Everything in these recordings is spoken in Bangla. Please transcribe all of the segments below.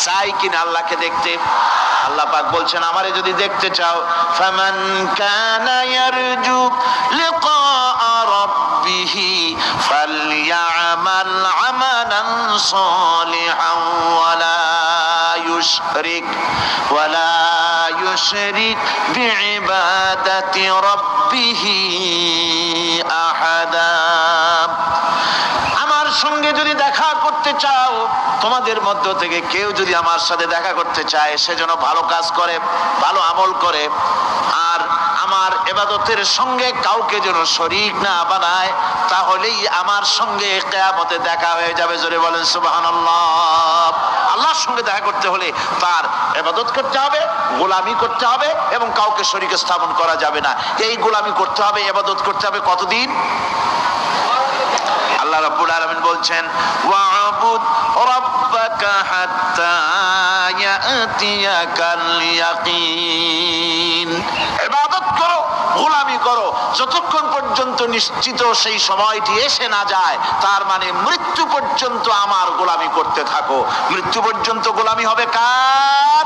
চাই কিনা আল্লাহকে দেখতে? আল্লাহ পাক বলছেন, আমারে যদি দেখতে চাও, ফামান কানা ইয়ারজু লিকা রাব্বিহি ফালইআমাল আমালান সালিহান ওয়ালা ইউশরিক বিইবাদাতি রাব্বিহি আহাদা। আমার সঙ্গে যদি দেখা করতে চাও, তোমাদের মধ্য থেকে কেউ যদি আমার সাথে দেখা করতে চায়, সে যেন ভালো কাজ করে, ভালো আমল করে, আর আমার ইবাদতের সঙ্গে কাউকে যেন শরীক না বানায়, তাহলেই আমার সঙ্গে কিয়ামতে দেখা হয়ে যাবে। জোরে বলেন সুবহানাল্লাহ। আল্লাহর সঙ্গে দেখা করতে হলে তার ইবাদত করতে হবে, গোলামি করতে হবে, এবং কাউকে শরীক স্থাপন করা যাবে না। এই গোলামি করতে হবে, ইবাদত করতে হবে কতদিন? আল্লাহ রাব্বুল আলামিন বলছেন, ওয়া'বুদ রাব্বাকা হাত্তা ইয়াতিয়াকাল ইয়াকিন। ইবাদত করো, গোলামি করো, যতক্ষণ পর্যন্ত নিশ্চিত সেই সময়টি এসে না যায়, তার মানে মৃত্যু পর্যন্ত আমার গোলামি করতে থাকো। মৃত্যু পর্যন্ত গোলামি হবে কার?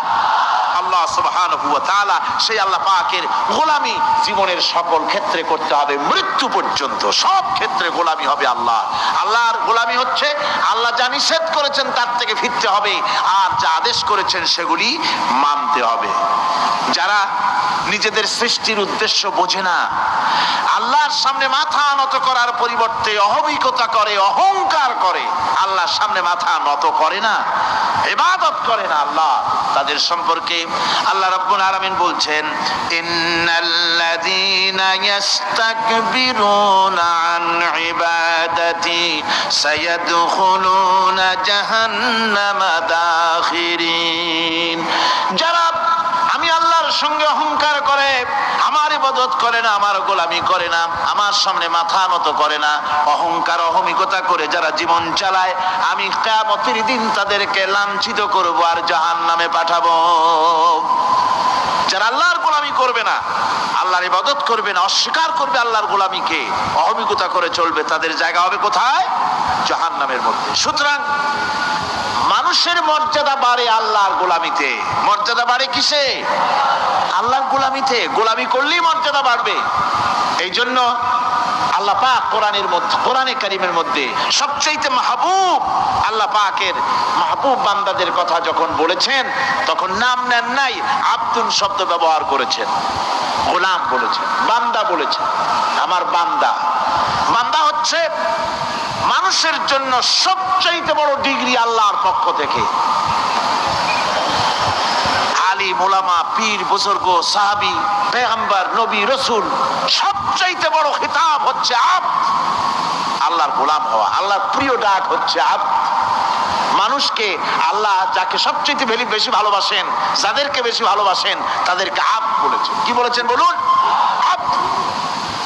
আল্লাহ সুবহানাহু ওয়া তাআলা। সেই আল্লাহ পাকের গোলামি জীবনের সকল ক্ষেত্রে করতে হবে, মৃত্যু পর্যন্ত সব ক্ষেত্রে গোলামি হবে আল্লাহ। আল্লাহর গোলামি হচ্ছে আল্লাহ যা নিষেধ করেছেন তার থেকে ফিরতে হবে, আর যা আদেশ করেছেন সেগুলি মানতে হবে। যারা নিজেদের সৃষ্টির উদ্দেশ্য বোঝে না, আল্লাহর সামনে মাথা নত করার পরিবর্তে অহমিকতা করে, অহংকার করে, আল্লাহর সামনে মাথা নত করে না, ইবাদত করে না আল্লাহ, তাদের সম্পর্কে আল্লাহ রাব্বুল আলামিন বলছেন, ইন্নাল্লাযীনা ইস্তাকবিরুনা আন ইবাদাতি সায়াদখুলুনা জাহান্নামা দাখিরিন। যারা আমি আল্লাহর সঙ্গে অহংকার করে, আমার ইবাদত করে না, আমার গোলামি করে না, আমার সামনে মাথা নত করে না, অহংকার অহমিকতা করে যারা জীবন চালায়, আমি কিয়ামতের দিন তাদেরকে লাঞ্ছিত করব আর জাহান্নামে পাঠাবো। যারা আল্লাহর গোলামি করবে না, আল্লাহর ইবাদত করবে না, অস্বীকার করবে আল্লাহর গোলামিকে, অহমিকতা করে চলবে, তাদের জায়গা হবে কোথায়? জাহান্নামের মধ্যে। সুতরাং মানুষের মর্যাদা বাড়ে আল্লাহর গোলামিতে। মর্যাদা বাড়ে কিসে? আল্লাহর গোলামিতে। গোলামি করলেই মর্যাদা বাড়বে। এই জন্য আল্লাহ পাক কোরআনের মধ্যে, কোরআনে কারীমের মধ্যে সবচেয়ে মাহবুব আল্লাহ পাকের মাহবুব বান্দাদের কথা যখন বলেছেন, তখন নাম নেন নাই, আব্দুন শব্দ ব্যবহার করেছেন, গোলাম বলেছেন, বান্দা বলেছেন। আমার বান্দা। বান্দা হচ্ছে মানুষের জন্য সবচাইতে বড় ডিগ্রি আল্লাহর পক্ষ থেকে। আলিম, উলামা, পীর, বুজুর্গ, সাহাবী, পেগম্বর, নবী, রাসূল, সবচাইতে বড় খিতাব হচ্ছে আব্দ। আল্লাহর গোলাম হওয়া, আল্লাহর প্রিয় ডাক হচ্ছে আব্দ। মানুষকে আল্লাহ যাকে সবচাইতে বেশি ভালোবাসেন, যাদেরকে বেশি ভালোবাসেন, তাদেরকে আব্দ বলেছেন। কি বলেছেন বলুন? আব্দ,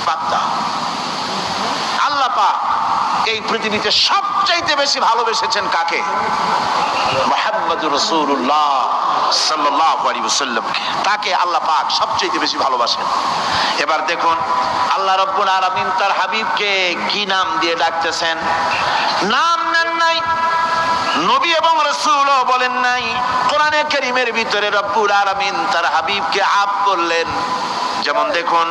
বান্দা। আল্লাহ পাক এই পৃথিবীতে সবচাইতে বেশি ভালোবেসেছেন কাকে? মুহাম্মদুর রাসূলুল্লাহ সাল্লাল্লাহু আলাইহি ওয়াসাল্লাম। তাকে আল্লাহ পাক সবচাইতে বেশি ভালোবাসেন। এবার দেখুন আল্লাহ রাব্বুল আলামিন তার হাবিবকে কি নাম দিয়ে ডাকতেছেন? নাম নেন নাই, নবী এবং রাসূলও বলেন নাই। কোরআনে কারীমের ভিতরে রব্বুল আলামিন তার হাবিবকে আব বললেন। যেমন দেখুন,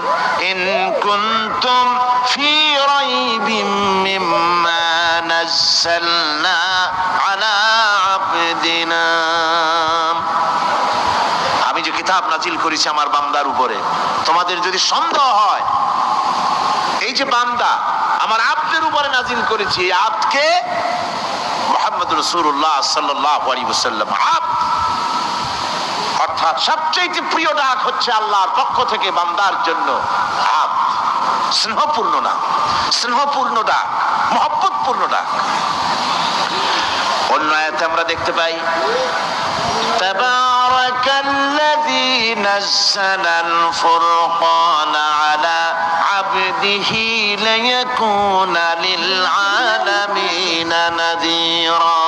ইন কুনতুম ফি রাইবিম মিম্মা নাযালনা আলা আবদিনা। আমি যে কিতাব নাজিল করেছি আমার বান্দার উপরে, তোমাদের যদি সন্দেহ হয়, এই যে বান্দা আমার আব্দের উপরে নাজিল করেছি, এই আব্দকে মুহাম্মদুর রাসূলুল্লাহ সাল্লাল্লাহু আলাইহি ওয়াসাল্লাম আব্দ। অর্থাৎ সবচেয়ে প্রিয় ডাক হচ্ছে আল্লাহর পক্ষ থেকে বান্দার জন্য আব্দ। স্নেহপূর্ণ নাম, স্নেহপূর্ণ ডাক, মহব্বতপূর্ণ ডাক। অন্য আয়াতে আমরা দেখতে পাই, তাবারাকাল্লাযী নাযালাল ফুরকানা আলা আবদিহি লিয়াকুনা লিল আলামিনা নাযীরা।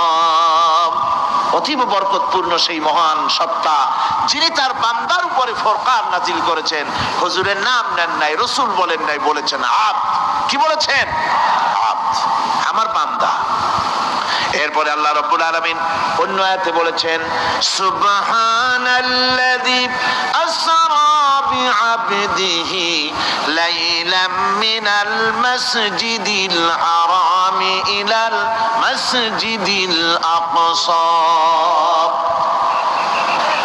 অতীব বরকতপূর্ণ সেই মহান সত্তা যিনি তার বান্দার উপরে ফুরকান নাজিল করেছেন। হুজুরের নাম নেন নাই, রাসূল বলেন নাই, বলেছেন আব্দ। কি বলেছেন? আব্দ, আমার বান্দা। এরপরে আল্লাহ রাব্বুল আলামিন অন্য আয়াতে বলেছেন সুবহানাল্লাযী আসরা বিআবদিহি লাইলাম মিনাল মাসজিদিল হারামি ইলাল মাসজিদিল আকসা।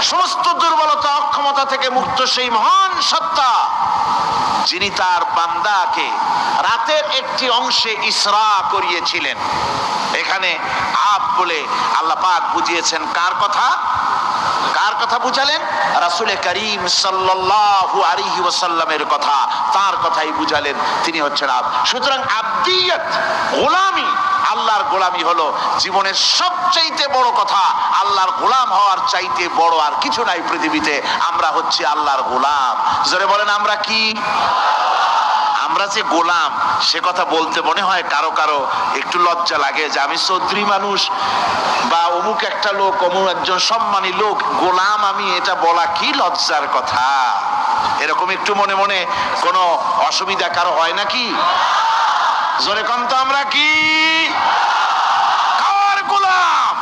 সমস্ত দুর্বলতা অক্ষমতা থেকে মুক্ত সেই মহান সত্তা যিনি তার বান্দাকে রাতের একটি অংশে ইসরা করিয়েছিলেন। এখানে আপ বলে আল্লাহ পাক বুঝিয়েছেন কার কথা? কার কথা বুঝালেন? রাসূল করিম সাল্লাল্লাহু আলাইহি ওয়াসাল্লামের কথা, তার কথাই বুঝালেন। তিনি হচ্ছেন আব। সুতরাং আব্দিয়ত, গোলামি, আল্লাহর গোলামি হলো জীবনের সবচাইতে বড় কথা। আল্লাহর গোলাম হওয়ার চাইতে বড় আর কিছু নাই পৃথিবীতে। আমরা হচ্ছি আল্লাহর গোলাম। জোরে বলেন আমরা কি? আমরা যে গোলাম সে কথা বলতে মনে হয় কারো কারো একটু লজ্জা লাগে যে আমি চৌধুরী মানুষ বা অমুক একটা লোক, অমুক একজন সম্মানী লোক, গোলাম আমি, এটা বলা কি লজ্জার কথা। এরকম একটু মনে মনে কোনো অসুবিধা কারো হয় নাকি? জোরে কম তো আমরা কি? কার গোলাম?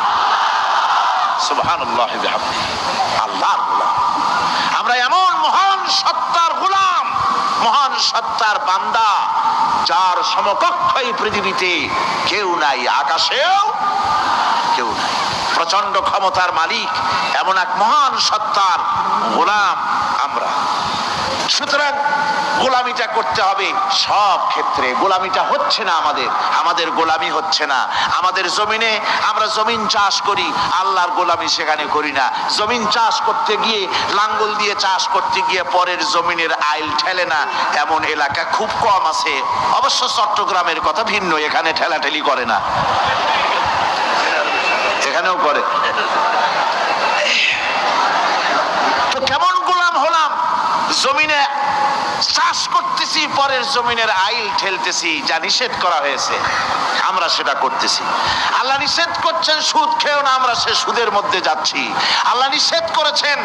সুবহানাল্লাহ বিহামদিহি, আল্লাহর গোলাম। আমরা এমন মহান সত্তার গোলাম, মহান সত্তার বান্দা যার সমকক্ষ এই পৃথিবীতে কেউ নাই, আকাশেও কেউ নাই। প্রচন্ড ক্ষমতার মালিক এমন এক মহান সত্তার গোলাম আমরা। সুতরাং গোলামিটা করতে হবে সব ক্ষেত্রে। গোলামিটা হচ্ছে না আমাদের গোলামি হচ্ছে না। আমাদের জমিনে আমরা জমিন চাষ করি, আল্লাহর গোলামি সেখানে করি না। জমিন চাষ করতে গিয়ে লাঙ্গল দিয়ে চাষ করতে গিয়ে পরের জমিনের আইল ঠেলে না, এমন এলাকা খুব কম আছে। অবশ্য চট্টগ্রামের কথা ভিন্ন, এখানে ঠেলাঠেলি করে না, এখানেও করে। তো কেমন গোলাম হলাম? জমিনে চাষ করতেছি, পরের জমিনের আইল ঠেলতেছি, যা নিষেধ করা হয়েছে আমরা সেটা করতেছি। আল্লাহ নিষেধ করছেন সুদ খেও না, আমরা সে সুদের মধ্যে যাচ্ছি। আল্লাহ নিষেধ করেছেন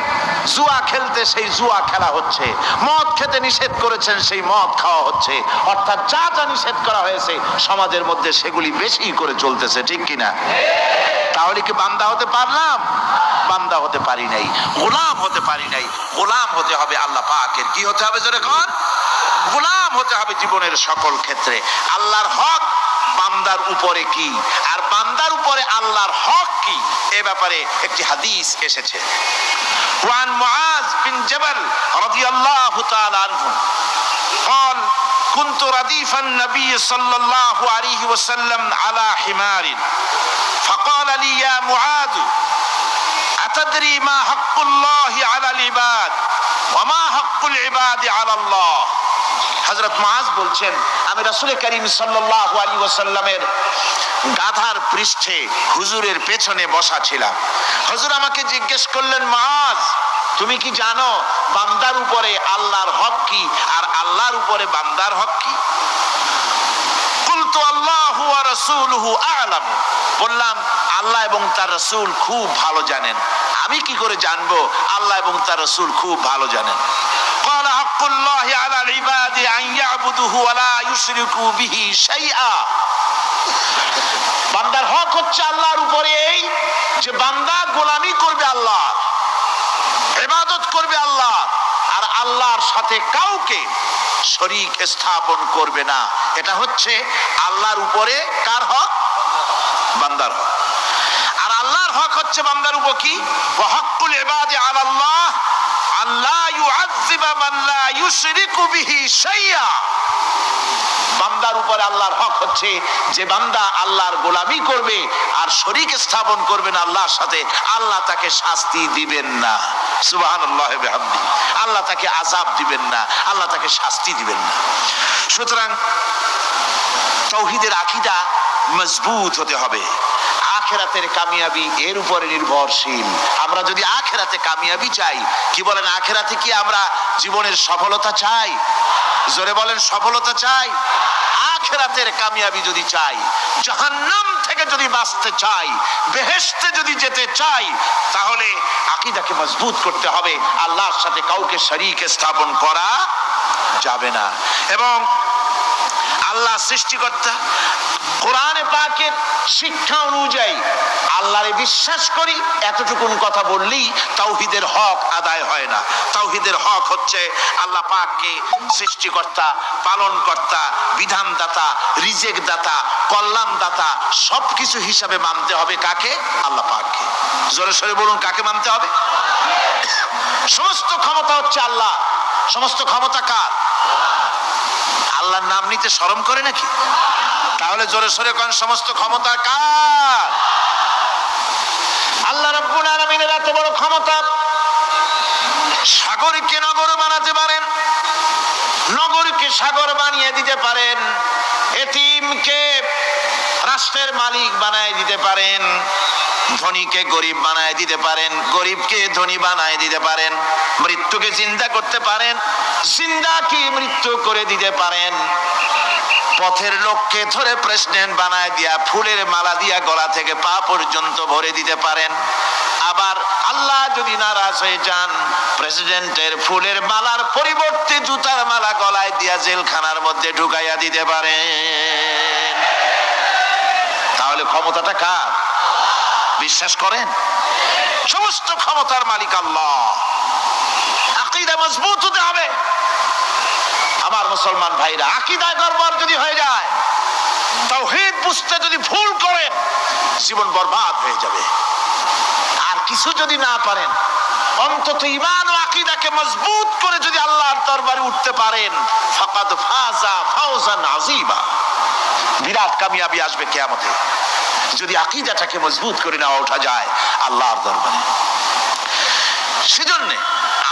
জুয়া খেলতে, সেই জুয়া খেলা হচ্ছে। মদ খেতে নিষেধ করেছেন, সেই মদ খাওয়া হচ্ছে। অর্থাৎ যা যা নিষেধ করা হয়েছে সমাজের মধ্যে সেগুলি বেশি করে চলতেছে, ঠিক কিনা? তাহলে কি বান্দা হতে পারলাম? বান্দা হতে পারি নাই, গোলাম হতে পারি নাই। গোলাম হতে হবে আল্লাহ পাকের। কি হতে হবে জোরে কোন? গোলাম হতে হবে জীবনের সকল ক্ষেত্রে। আল্লাহর হক বান্দার উপরে কি, আর বান্দার উপরে আল্লাহর হক কি, এ ব্যাপারে একটি হাদিস এসেছে। ওয়ান মুআজ বিন জাবাল রাদিয়াল্লাহু তাআলা আনহু قال كنت رديف النبي صلى الله عليه وسلم على حمار فقال لي يا معاذ أتدري ما حق الله على العباد وما حق العباد على الله। হযরত মুআজ বলছেন আমি রাসূল করিম সাল্লাল্লাহু আলাইহি ওয়াসাল্লামের গাধার পৃষ্ঠে হুজুরের পেছনে বসা ছিলাম। হুজুর আমাকে জিজ্ঞেস করলেন, মুআজ তুমি কি জানো বান্দার উপরে আল্লাহর হক কি আর আল্লাহর উপরে বান্দার হক কি? কুলতু আল্লাহু ওয়া রাসূলুহু আ'লাম। বললাম আল্লাহ এবং তার রাসূল খুব ভালো জানেন। আমি কি করে জানবো? আল্লাহ এবং তার রাসূল খুব ভালো জানেন। قال حق الله على العباد أن يعبدوه ولا يشركوا به شيئا। বান্দার হক হচ্ছে আল্লাহর উপরে এই যে বান্দা গোলামি করবে আল্লাহ, ইবাদত করবে আল্লাহ, আর আল্লাহর সাথে কাউকে শরীক স্থাপন করবে না। এটা হচ্ছে আল্লাহর উপরে কার হক? বান্দার হক। আর আল্লাহর হক হচ্ছে বান্দার উপর কি? ওয়া হাক্কুল ইবাদি আলাল্লাহ আল্লাহ ইউআযযিবা মান লা ইউশরিকু বিহি শাইআ। বান্দার উপরে আল্লাহর হক হচ্ছে যে বান্দা আল্লাহর গোলামি করবে আর শরীক স্থাপন করবে না আল্লাহর সাথে, আল্লাহ তাকে শাস্তি দিবেন না। সুবহানাল্লাহি ওয়া বিহামদিহি। আল্লাহ তাকে আযাব দিবেন না, আল্লাহ তাকে শাস্তি দিবেন না। সুতরাং তাওহীদের আকীদা মজবুত হতে হবে। আখিরাতের কামিয়াবি এর উপরে নির্ভরশীল। আমরা যদি আখিরাতে কামিয়াবি চাই, কি বলেন, আখিরাতে কি আমরা জীবনের সফলতা চাই? জোরে বলেন সফলতা চাই। আখিরাতের কামিয়াবি যদি চাই, জাহান্নাম থেকে যদি বাঁচতে চাই, বেহেশতে যদি যেতে চাই, তাহলে আকীদাকে মজবুত করতে হবে। আল্লাহর সাথে কাউকে শরীক স্থাপন করা যাবে না। এবং আল্লাহ সৃষ্টিকর্তা। কোরআনে পাকের শিক্ষা অনুযায়ী আল্লাহরে বিশ্বাস করি, এতটুকুন কথা বললেই তাওহীদের হক আদায় হয় না। তাওহীদের হক হচ্ছে আল্লাহ পাককে সৃষ্টিকর্তা, পালনকর্তা, বিধানদাতা, রিজেক দাতা, কল্যাণ দাতা সবকিছু হিসাবে মানতে হবে কাকে? আল্লাহ পাককে। জোরে সোরে বলুন, কাকে মানতে হবে? সমস্ত ক্ষমতা হচ্ছে আল্লাহ। সমস্ত ক্ষমতা কার? আল্লাহর নাম নিতে শরম করে নাকি? তাহলে জোরে সোরে কোন সমস্ত ক্ষমতা কার? আল্লাহ রাব্বুল আলামিনের এত বড় ক্ষমতা, সাগরকে নগর বানাতে পারেন, নগরকে সাগর বানিয়ে দিতে পারেন, এতিমকে রাষ্ট্রের মালিক বানায় দিতে পারেন, ধনীকে গরিব বানায় দিতে পারেন, গরিবকে ধনী বানায় দিতে পারেন, মৃত্যুকে জিন্দা করতে পারেন, জিন্দাকে মৃত্যু করে দিতে পারেন, পথের লোককে ধরে প্রেসিডেন্ট বানায় দিয়া ফুলের মালা দিয়া গলা থেকে পা পর্যন্ত ভরে দিতে পারেন। আবার আল্লাহ যদি নারাজ হয়ে যান, প্রেসিডেন্টের ফুলের মালার পরিবর্তে জুতার মালা গলায় দিয়া জেলখানার মধ্যে ঢুকাইয়া দিতে পারেন। তাহলে ক্ষমতাটা কার? বিশ্বাস করেন? সমস্ত ক্ষমতার মালিক আল্লাহ। আকীদা মজবুত হতে হবে আমার মুসলমান ভাইরা। আকীদায় গড়বড় যদি হয়ে যায়, তাওহীদ বুঝতে যদি ভুল করেন, জীবন বরবাদ হয়ে যাবে। আর কিছু যদি না পারেন, অন্তত ঈমান ও আকীদাকে মজবুত করে যদি আল্লাহর দরবারে উঠতে পারেন, ফাকাদ ফাজা ফাওজান আযীমা, বিরাট কামিয়াবি আসবে কিয়ামতে। যদি আকীদাটাকে মজবুত করে না ওঠা যায় আল্লাহর দরবারে। সেজন্য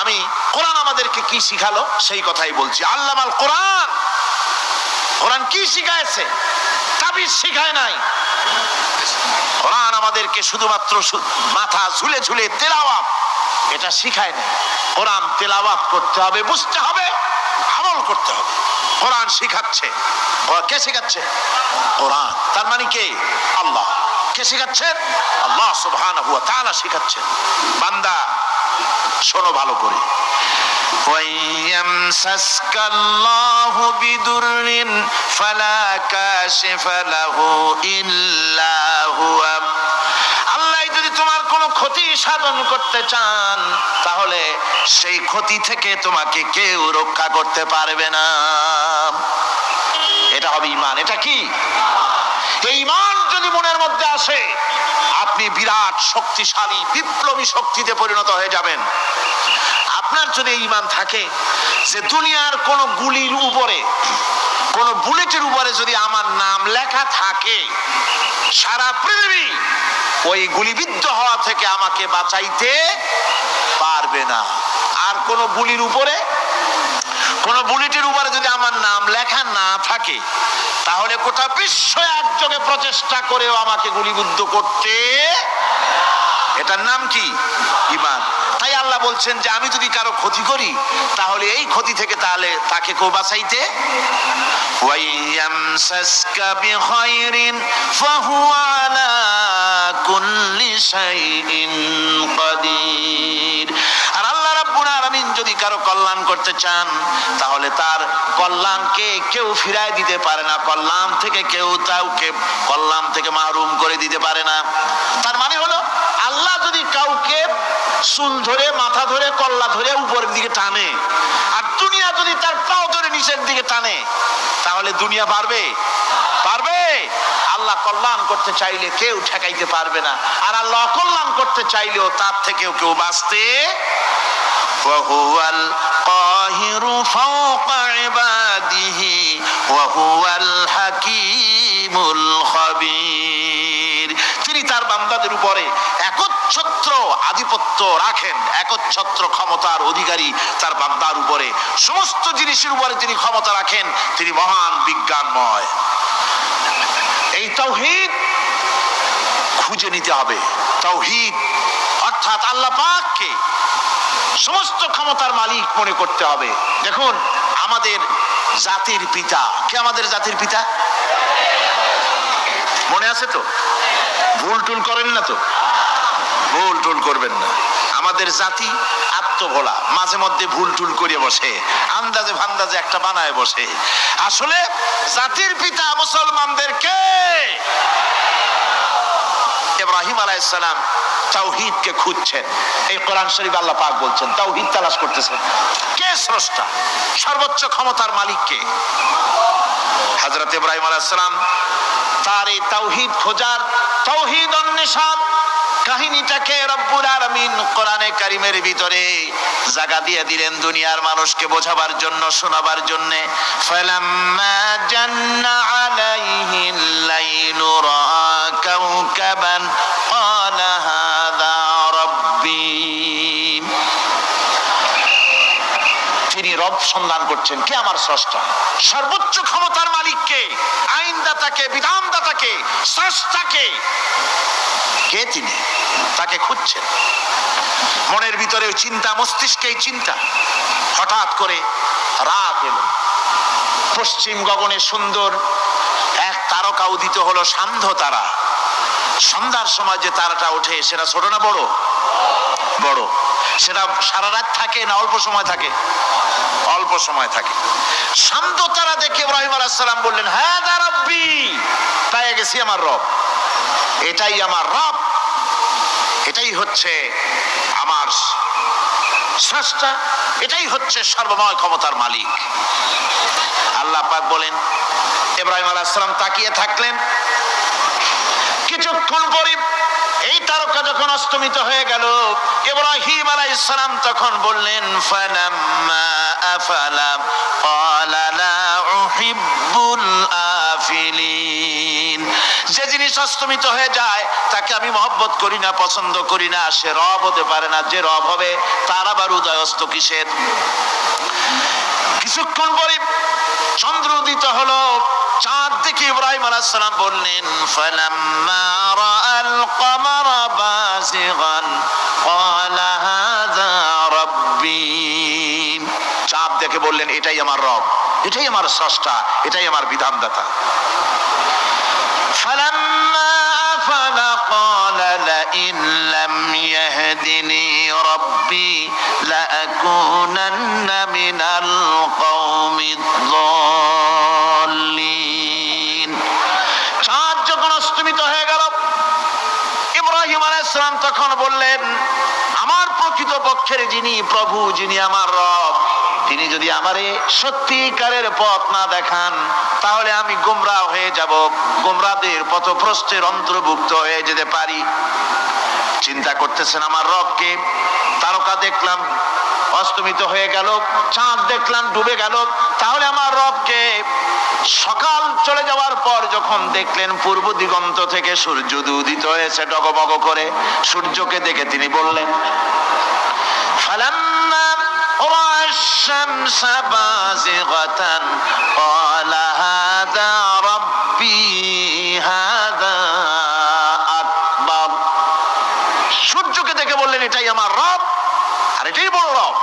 আমি কোরআন আমাদেরকে কি শিখালো সেই কথাই বলছি। আল্লামাল কোরআন, কোরআন কি শিখায়ছে? তাবিজ শিখায় নাই। কোরআন আমাদেরকে শুধুমাত্র মাথা ঝুলে ঝুলে তেলাওয়াত এটা শিখায় নাই। কোরআন তেলাওয়াত করতে হবে, বুঝতে হবে, আমল করতে হবে। কোরআন শিখাচ্ছে। কে শিখাচ্ছে? কোরআন। তার মানে কে? আল্লাহ। কে শিখাচ্ছেন? আল্লাহ সুবহানাহু ওয়া তাআলা শিখাচ্ছেন। বান্দা শোনো ভালো করে। ওয়াইয়ামসাসকাল্লাহু বিদুররিন ফালা কাশিফা লাহু ইল্লা হুয়া। আল্লাহ যদি তোমার কোনো ক্ষতি সাধন করতে চান, তাহলে সেই ক্ষতি থেকে তোমাকে কেউ রক্ষা করতে পারবে না। এটা হবে ঈমান। এটা কি? এই ঈমান যদি মনের মধ্যে আসে, আপনি বিরাট শক্তিশালী বিপ্লবী শক্তিতে পরিণত হয়ে যাবেন। আপনার যদি ঈমান থাকে যে দুনিয়ার কোন গুলির উপরে, কোন বুলেটের উপরে যদি আমার নাম লেখা থাকে, সারা পৃথিবী ওই গুলিবিদ্ধ হওয়া থেকে আমাকে বাঁচাইতে পারবে না। আর কোন গুলির উপরে, কোন বুলেটের উপরে যদি আমার নাম লেখা না থাকে, তাহলে গোটা বিশ্ব একযোগে প্রচেষ্টা করেও আমাকে গুলিবিদ্ধ করতে, এটার নাম কি? ঈমান। তাই আল্লাহ বলছেন যে আমি যদি কারো ক্ষতি করি, তাহলে এই ক্ষতি থেকে তাহলে তাকে কেউ বাঁচাইতে। ওয়াইয়ামসাসকা বিখাইরিন ফাহুয়া আলা কুল্লি শাইইন কাদির। আর আল্লাহ রাব্বুল আলামিন যদি কারো কল্যাণ করতে চান, তাহলে তার কল্যাণকে কেউ ফিরায় দিতে পারে না। কল্যাণ থেকে কেউ কাউকে কল্যাণ থেকে মাহরুম করে দিতে পারে না। তার মানে হলো আল্লাহ যদি কাউকে চুল ধরে, মাথা ধরে, কল্লা ধরে উপরের দিকে টানে, আর দুনিয়া যদি তার পাও ধরে নিচের দিকে টানে, তাহলে দুনিয়া পারবে? পারবে? আল্লাহ কল্যাণ করতে চাইলে কেউ ঠেকাইতে পারবে না, আর আল্লাহ অকল্যাণ করতে চাইলেও তার থেকেও কেউ বাঁচতে। ওয়াহুয়াল কাহিরু ফাওকা ইবাদিহি ওয়াহুয়াল হাকীমুল খাবীর। তিনি তার বান্দাদের উপরে একচ্ছত্র আধিপত্য রাখেন, একচ্ছত্র ক্ষমতার অধিকারী তার বান্দার উপরে। সমস্ত জিনিসের উপরে তিনি ক্ষমতা রাখেন। তিনি মহান বিজ্ঞানময়। এই তাওহীদ খুঁজে নিতে হবে। তাওহীদ অর্থাৎ আল্লাহ পাককে সমস্ত ক্ষমতার মালিক মনে করতে হবে। দেখুন, আমাদের জাতির পিতা কে? আমাদের জাতির পিতা মনে আছে তো? ভুল টুল করেন না তো? ভুল টুল করবেন না। আমাদের জাতি আত্মভোলা, মাঝে মধ্যে ভুল টুল করে বসে, আন্দাজে ভান্দাজে একটা বানায় বসে। আসলে জাতির পিতা মুসলমানদেরকে ইব্রাহিম আলাইহিস সালাম তাওহীদকে খুঁজছেন। এই কোরআন শরীফ আল্লাহ পাক বলছেন তাওহীদ তালাশ করতেছেন। কে স্রষ্টা? সর্বোচ্চ ক্ষমতার মালিক কে? হযরত ইব্রাহিম আলাইহিস সালাম তার এই তাওহীদ খোঁজার, তাওহীদ অন্বেষণ কাহিনীটাকে রব্বুল আলামিন কোরআনে কারীমের ভিতরে জায়গা দিয়ে দিলেন দুনিয়ার মানুষকে বোঝাবার জন্য, শোনাবার জন্য। ফালাম্মা জান্না আলাইহিল লাইলু রাআ কাওকাবান ক্বালা হাযা রাব্বি। তিনি রব সন্ধান করছেন, কে আমার স্রষ্টা? সর্বোচ্চ ক্ষমতার মালিককে, আইনদাতাকে, বিধানদাতাকে, স্রষ্টাকে, কে তিনি? তাকে খুঁজছেন। মনের ভিতরে চিন্তা, মস্তিষ্কেই চিন্তা। হঠাৎ করে রাত এলো, পশ্চিম গগনে সুন্দর এক তারকা উদিত হলো, সান্ধ্য তারা। সন্ধ্যার সময় যে তারাটা ওঠে সেটা ছোট না বড়? বড়। সেটা সারা রাত থাকে না অল্প সময় থাকে? অল্প সময় থাকে। সান্ধ্য তারা দেখে ইব্রাহিম আলাইহিস সালাম বললেন, হাযা রাব্বি, পেয়ে গেছি আমার রব, এটাই আমার রব, এটাই হচ্ছে আমার স্রষ্টা, এটাই হচ্ছে সর্বময় ক্ষমতার মালিক। আল্লাহ পাক বলেন, ইব্রাহিম আলাইহিস সালাম তাকিয়ে থাকলেন। কিছুক্ষণ পরে এই তারকা যখন অস্তমিত হয়ে গেল, ইব্রাহিম আলাইহিস সালাম তখন বললেন, ফালাম্মা আফালা ক্বালা লা উহিব্বুল আফিলিন। যে জিনিস অস্তমিত হয়ে যায় তাকে আমি মহব্বত করি না, পছন্দ করি না, সে রব হতে পারে না। যে রব হবে তার আবার উদয় অস্ত কিসের? কিছুক্ষণ পরে চন্দ্র উদিত হলো, চাঁদ দেখে ইব্রাহিম আলাইহিস সালাম বললেন, ফালাম্মা রাআল কমারা বাযিগান ক্বালা হাযা রাব্বি। চাঁদ দেখে বললেন, এটাই আমার রব, এটাই আমার স্রষ্টা, এটাই আমার বিধানদাতা। ফালাম্মা আফালা ক্বালা লাইন লাম ইয়াহদিনি রাব্বি লাআকুনান্না মিনাল কওমিদ যাল্লিন। চাঁদ যখন অস্তমিত হয়ে গেল, ইব্রাহিম আলাইহিস সালাম তখন বললেন, আমার প্রকৃত পক্ষের যিনি প্রভু, যিনি আমার রব, তিনি যদি আমারে সত্যিকারের পথ না দেখান তাহলে আমি গোমরাহ হয়ে যাব, গোমরাহদের পথভ্রষ্টের অন্তর্ভুক্ত হয়ে যেতে পারি। চিন্তা করতেছেন আমার রবকে। তারকা দেখলাম অস্তমিত হয়ে গেল, চাঁদ দেখলাম ডুবে গেল, তাহলে আমার রবকে? সকাল চলে যাওয়ার পর যখন দেখলেন পূর্ব দিগন্ত থেকে সূর্য উদিত হয়েছে ডগমগ করে, সূর্যকে দেখে তিনি বললেন, ফালাম্মা রা'a আশ-শামসা বাযিগাতান ক্বালা হাযা রাব্বি হাযা আকবার। সূর্যকে দেখে বললেন, এটাই আমার রব আর এটাই বড় রব।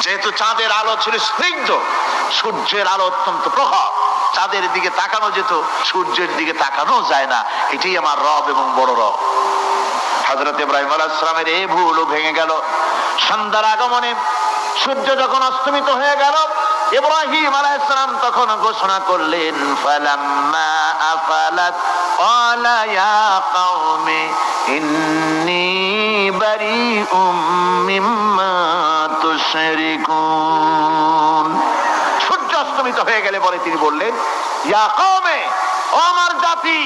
যেহেতু চাঁদের আলো ছিল স্নিগ্ধ, সূর্যের আলো অত্যন্ত প্রখর, চাঁদের দিকে তাকানো যেত, সূর্যের দিকে তাকানো যায় না, এটাই আমার রব এবং বড় রব। হযরত ইব্রাহিম আলাইহিস সালামের এই ভুলও ভেঙে গেল। সন্ধ্যার আগমনে সূর্য যখন অস্তমিত হয়ে গেল, ইব্রাহিম আলাইহিস সালাম তখন ঘোষণা করলেন, ফালাম্মা আফালাত ক্বালা ইয়া কওমি ইন্নী বারিউম মিম্মা তুশরিকুন। সূর্য অস্তমিত হয়ে গেলে পরে তিনি বললেন, ইয়া কওমি, ও আমার জাতি,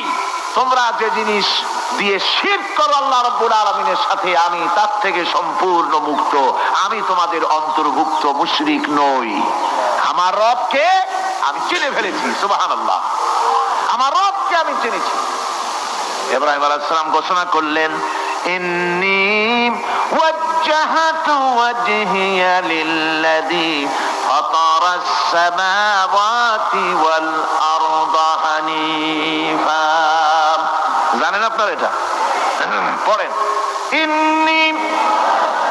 তোমরা যে জিনিস দিয়ে শিরক করো আল্লাহ রাব্বুল আলামিনের সাথে, আমি তার থেকে সম্পূর্ণ মুক্ত, আমি তোমাদের অন্তর্ভুক্ত, মুশরিক নই। আমার রবকে আমি চিনে ফেলেছি, সুবহানাল্লাহ, আমার রবকে আমি চিনেছি। ইব্রাহিম আলাইহিস সালাম ঘোষণা করলেন, ইন্নী ওয়াজ্জাহাতু ওয়াজহিয়া লিল্লাযী ফাতারাস সামাওয়াতি ওয়াল আরদা হানিফা। জানেন আপনারা এটা? পড়েন, ইন্নী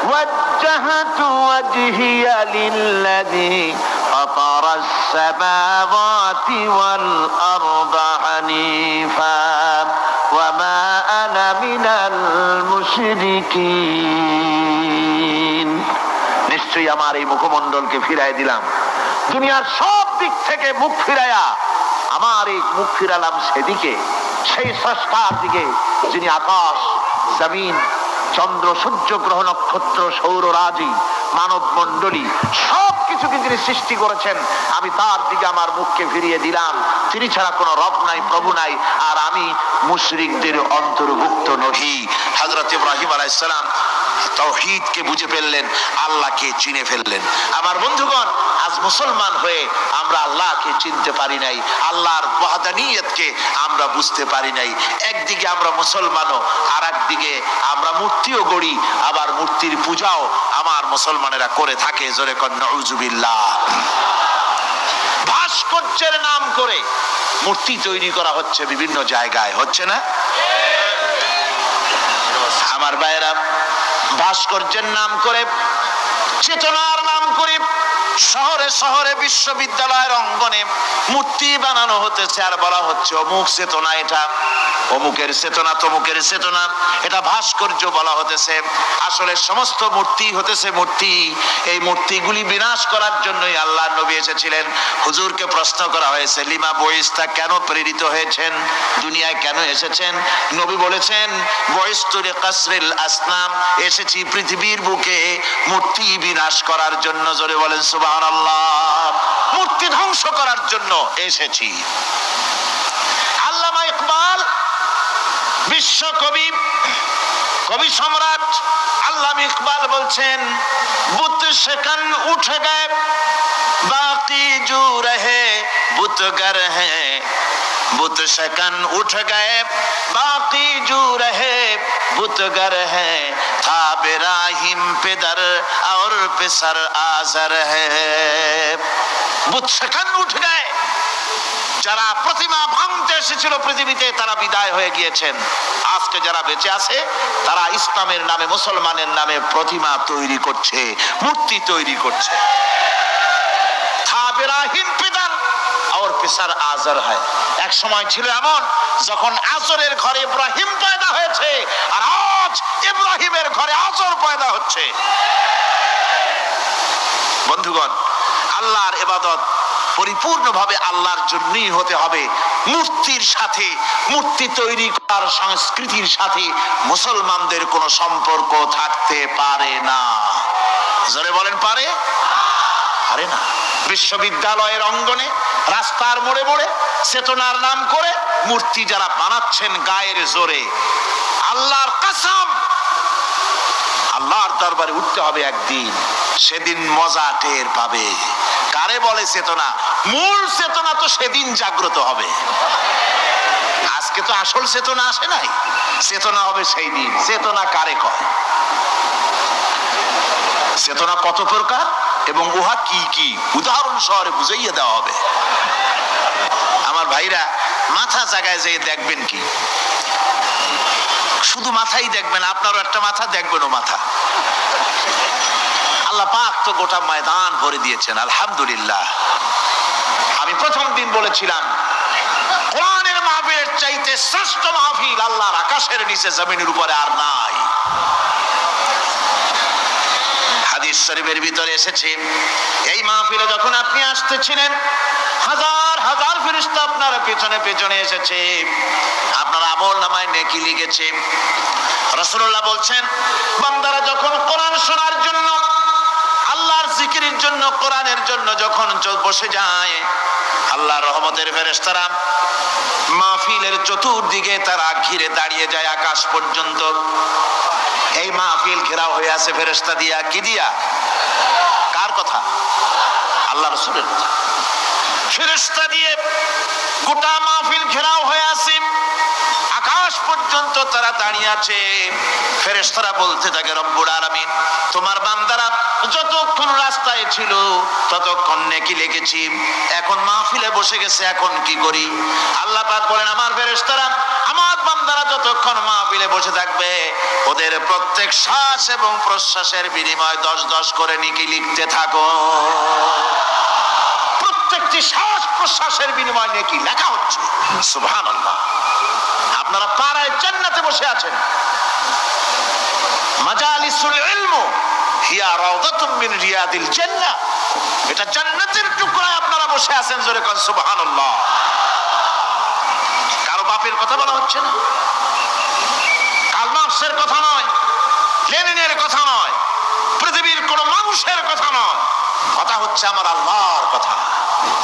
ওয়াজ্জাহাতু ওয়াজহিয়া লিল্লাযী ফাতারাস সামাওয়াতি ওয়াল আরদা হানিফা ওয়া মা আনা মিনাল মুশরিকিন। নিশ্চয়ই আমার এই মুখমণ্ডলকে ফিরাই দিলাম, দুনিয়ার সব দিক থেকে মুখ ফিরাইয়া আমার এই মুখ ফিরালাম সেদিকে, সেই স্রষ্টার দিকে যিনি আকাশ, জমিন, চন্দ্র, সূর্য, গ্রহ, নক্ষত্র, সৌররাজি, মানব মণ্ডলী সব কিছুকে যিনি সৃষ্টি করেছেন, আমি তার দিকে আমার মুখকে ফিরিয়ে দিলাম। তিনি ছাড়া কোনো রব নাই, প্রভু নাই, আর আমি মুশরিকদের অন্তর্ভুক্ত নহি। হযরত ইব্রাহিম আলাইহিস সালাম তাওহীদকে বুঝে ফেললেন, আল্লাহকে চিনে ফেললেন। আমার বন্ধুগণ, আজ মুসলমান হয়ে আমরা আল্লাহকে চিনতে পারি নাই, আল্লাহর ওয়াহদানিয়তকে আমরা বুঝতে পারি নাই। একদিকে আমরা মুসলমানও, আর একদিকে আমরা মূর্তিও গড়ি, আবার মূর্তির পূজাও আমার মুসলমানেরা করে থাকে। জোরে কর নাউযুবিল্লাহ। ভাস্কর্যের নাম করে মূর্তি তৈরি করা হচ্ছে বিভিন্ন জায়গায়, হচ্ছে না? আমার ভাইয়েরা, ভাস্কর্যের নাম করে, চেতনার নাম করে শহরে শহরে বিশ্ববিদ্যালয়ের অঙ্গনে মূর্তি বানানো হতেছে, আর বলা হচ্ছে অমুক চেতনা, এটা অমুকের চেতনা, তমুকের চেতনা, এটা ভাস্কর্য বলা হতেছে। আসলে সমস্ত মূর্তি হতেছে মূর্তি। এই মূর্তিগুলি বিনাশ করার জন্যই আল্লাহর নবী এসেছিলেন। হুজুরকে প্রশ্ন করা হয়েছে, লিমা বয়স্তা, কেন প্রেরিত হয়েছেন, দুনিয়ায় কেন এসেছেন? নবী বলেছেন, বয়স্তুরে কাসরিল আসনাম, এসেছি পৃথিবীর বুকে মূর্তি বিনাশ করার জন্য। জোরে বলেন সুবহানাল্লাহ। মূর্তি ধ্বংস করার জন্য এসেছি। আল্লামা ইকবাল, বিশ্ব কবি, কবি সম্রাট আল্লামা ইকবাল বলছেন, বুত সেকান উঠে গয়ে বাকি জু রহে বুত গর হ্যাঁ, बुत शकन उठ गए बाकी जू रहे बुत गर है, था बिराहिम पिदर और पिसर आजर है। बुत शकन उठ गए, যারা প্রতিমা ভাঙতে এসেছিল পৃথিবীতে তারা বিদায় হয়ে গিয়েছেন। আজকে যারা বেঁচে আছে তারা ইসলামের নামে, মুসলমানের নামে প্রতিমা তৈরি করছে, মূর্তি তৈরি করছে। था बिराहिम पिदर और पिसर आजर है। এক সময় ছিল এমন যখন আজরের ঘরে ইব্রাহিম পয়দা হয়েছে, আর আজ ইব্রাহিমের ঘরে আজর পয়দা হচ্ছে। বন্ধুগণ, আল্লাহর ইবাদত পরিপূর্ণভাবে আল্লাহর জন্যই হতে হবে। মূর্তির সাথে, মূর্তি তৈরি করার সংস্কৃতির সাথে মুসলমানদের কোনো সম্পর্ক থাকতে পারে না। জোরে বলেন, পারে? পারে না। বিশ্ববিদ্যালয়ের অঙ্গনে, রাস্তার মোড়ে মোড়ে চেতনার নাম করে মূর্তি যারা বানাচ্ছেন গায়ের জোরে, আল্লাহর কসম, আল্লাহর দরবারে উঠতে হবে একদিন, সেদিন মজা টের পাবে। কারে বলে চেতনা? মূল চেতনা তো সেদিন জাগ্রত হবে। আজকে তো আসল চেতনা আসে নাই, চেতনা হবে সেই দিন। চেতনা কারে কয়? চেতনা কত প্রকার এবং উহা কি কি উদাহরণ শহরে বুঝাইয়া দেওয়া হবে। আমার ভাইরা, মাথা জায়গায় যেয়ে দেখবেন কি, শুধু মাথাই দেখবেন, আপনারও একটা মাথা, দেখবেনও মাথা। আল্লাহ পাক তো গোটা ময়দান ভরে দিয়েছেন, আলহামদুলিল্লাহ। আমি প্রথম দিন বলেছিলাম, কোরআনের মাহফিলের চাইতে শ্রেষ্ঠ মাহফিল আল্লাহর আকাশের নিচে জমিনের উপরে আর নাই। হাদিস শরীফের ভিতরে এসেছে, এই মাহফিলে যখন আপনি আসতেছিলেন, হাজার হাজার ফেরেশতা আপনার পেছনে পেছনে এসেছে, আপনার আমল নামায় নেকি লিখেছে। রাসূলুল্লাহ বলছেন, বান্দারা যখন কোরআন শোনার জন্য, আল্লাহর জিকিরের জন্য, কোরআনের জন্য যখন বসে যায়, আল্লাহর রহমতের ফেরেশতারা মাহফিলের চতুর্দিকে তারা ঘিরে দাঁড়িয়ে যায় আকাশ পর্যন্ত। এই মাহফিল ঘেরাও হয়ে আছে ফেরেশতা দিয়া। কি দিয়া? কার কথা? আল্লাহ রাসূলের কথা। ফেরেশতা দিয়ে গোটা মাহফিল ঘেরাও হয়ে আছে, আকাশ পর্যন্ত তারা দাঁড়িয়ে আছে। ফেরেশতারা বলতে থাকে, রব্বুল আলামিন, তোমার বান্দারা যতক্ষণ রাস্তায় ছিল ততক্ষণ নেকি লেগেছি, এখন মাহফিলে বসে গেছে, এখন কি করি? আল্লাহ পাক বলেন, আমার ফেরেশতারা, আমার বান্দারা যতক্ষণ মাহফিলে বসে থাকবে, ওদের প্রত্যেক শ্বাস এবং প্রশ্বাসের বিনিময়ে 10-10 করে নেকি লিখতে থাকো। প্রত্যেকটি শ্বাস প্রশ্বাসের বিনিময়ে নেকি লেখা হচ্ছে। সুবহানাল্লাহ। আপনারা পাড়ায় জান্নাতে বসে আছেন। মাজালিসুল ইলম হিয়া রাউদাতুম মিন রিয়াদিল জান্নাহ, এটা জান্নাতের টুকরায় আপনারা বসে আছেন। জোরে কোন সুবহানাল্লাহ। কারো বাপের কথা বলা হচ্ছে না, কার্ল মার্কসের কথা নয়, লেনিনের কথা নয়, পৃথিবীর কোন মানুষের কথা নয়, কথা হচ্ছে আমার আল্লাহর কথা।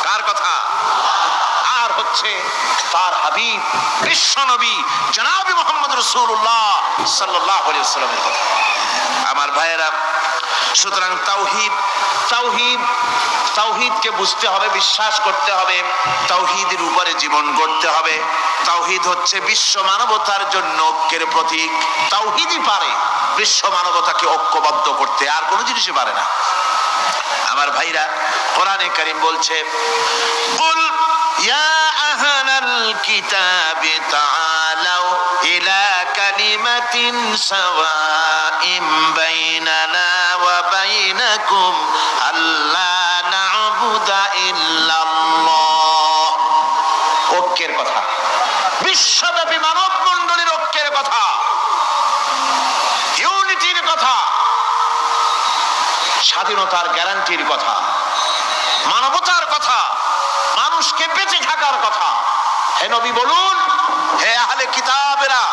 কার কথা? আর হচ্ছে তার হাবিব বিশ্ব নবী জনাবে মুহাম্মদ রাসূলুল্লাহ সাল্লাল্লাহু আলাইহি ওয়াসাল্লামের কথা। আমার ভাইয়েরা, সুতরাং তাওহীদ তাওহীদ তাওহীদকে বুঝতে হবে, বিশ্বাস করতে হবে, তাওহীদের উপরে জীবন গড়তে হবে। তাওহীদ হচ্ছে বিশ্ব মানবতার জন্য ঐক্যের প্রতীক। তাওহীদই পারে বিশ্ব মানবতাকে ঐক্যবদ্ধ করতে, আর কোনো জিনিসই পারে না। আমার ভাইরা, কোরআনে কারীম বলছে, কুল ইয়া আহলাল কিতাবি তাআলাউ ইলা কালিমাতিন সাওয়াইন বাইনানা ওয়া বাইনাকুম আল্লা না'বুদা ইল্লাল্লাহ। ঐক্যের কথা, বিশ্বব্যাপী মানব মণ্ডলীর ঐক্যের কথা, ইউনিটির কথা, স্বাধীনতার গ্যারান্টির কথা, মানবতার কথা, মানুষকে বেঁচে থাকার কথা। হে নবী বলুন, হে আহলে কিতাবেরা,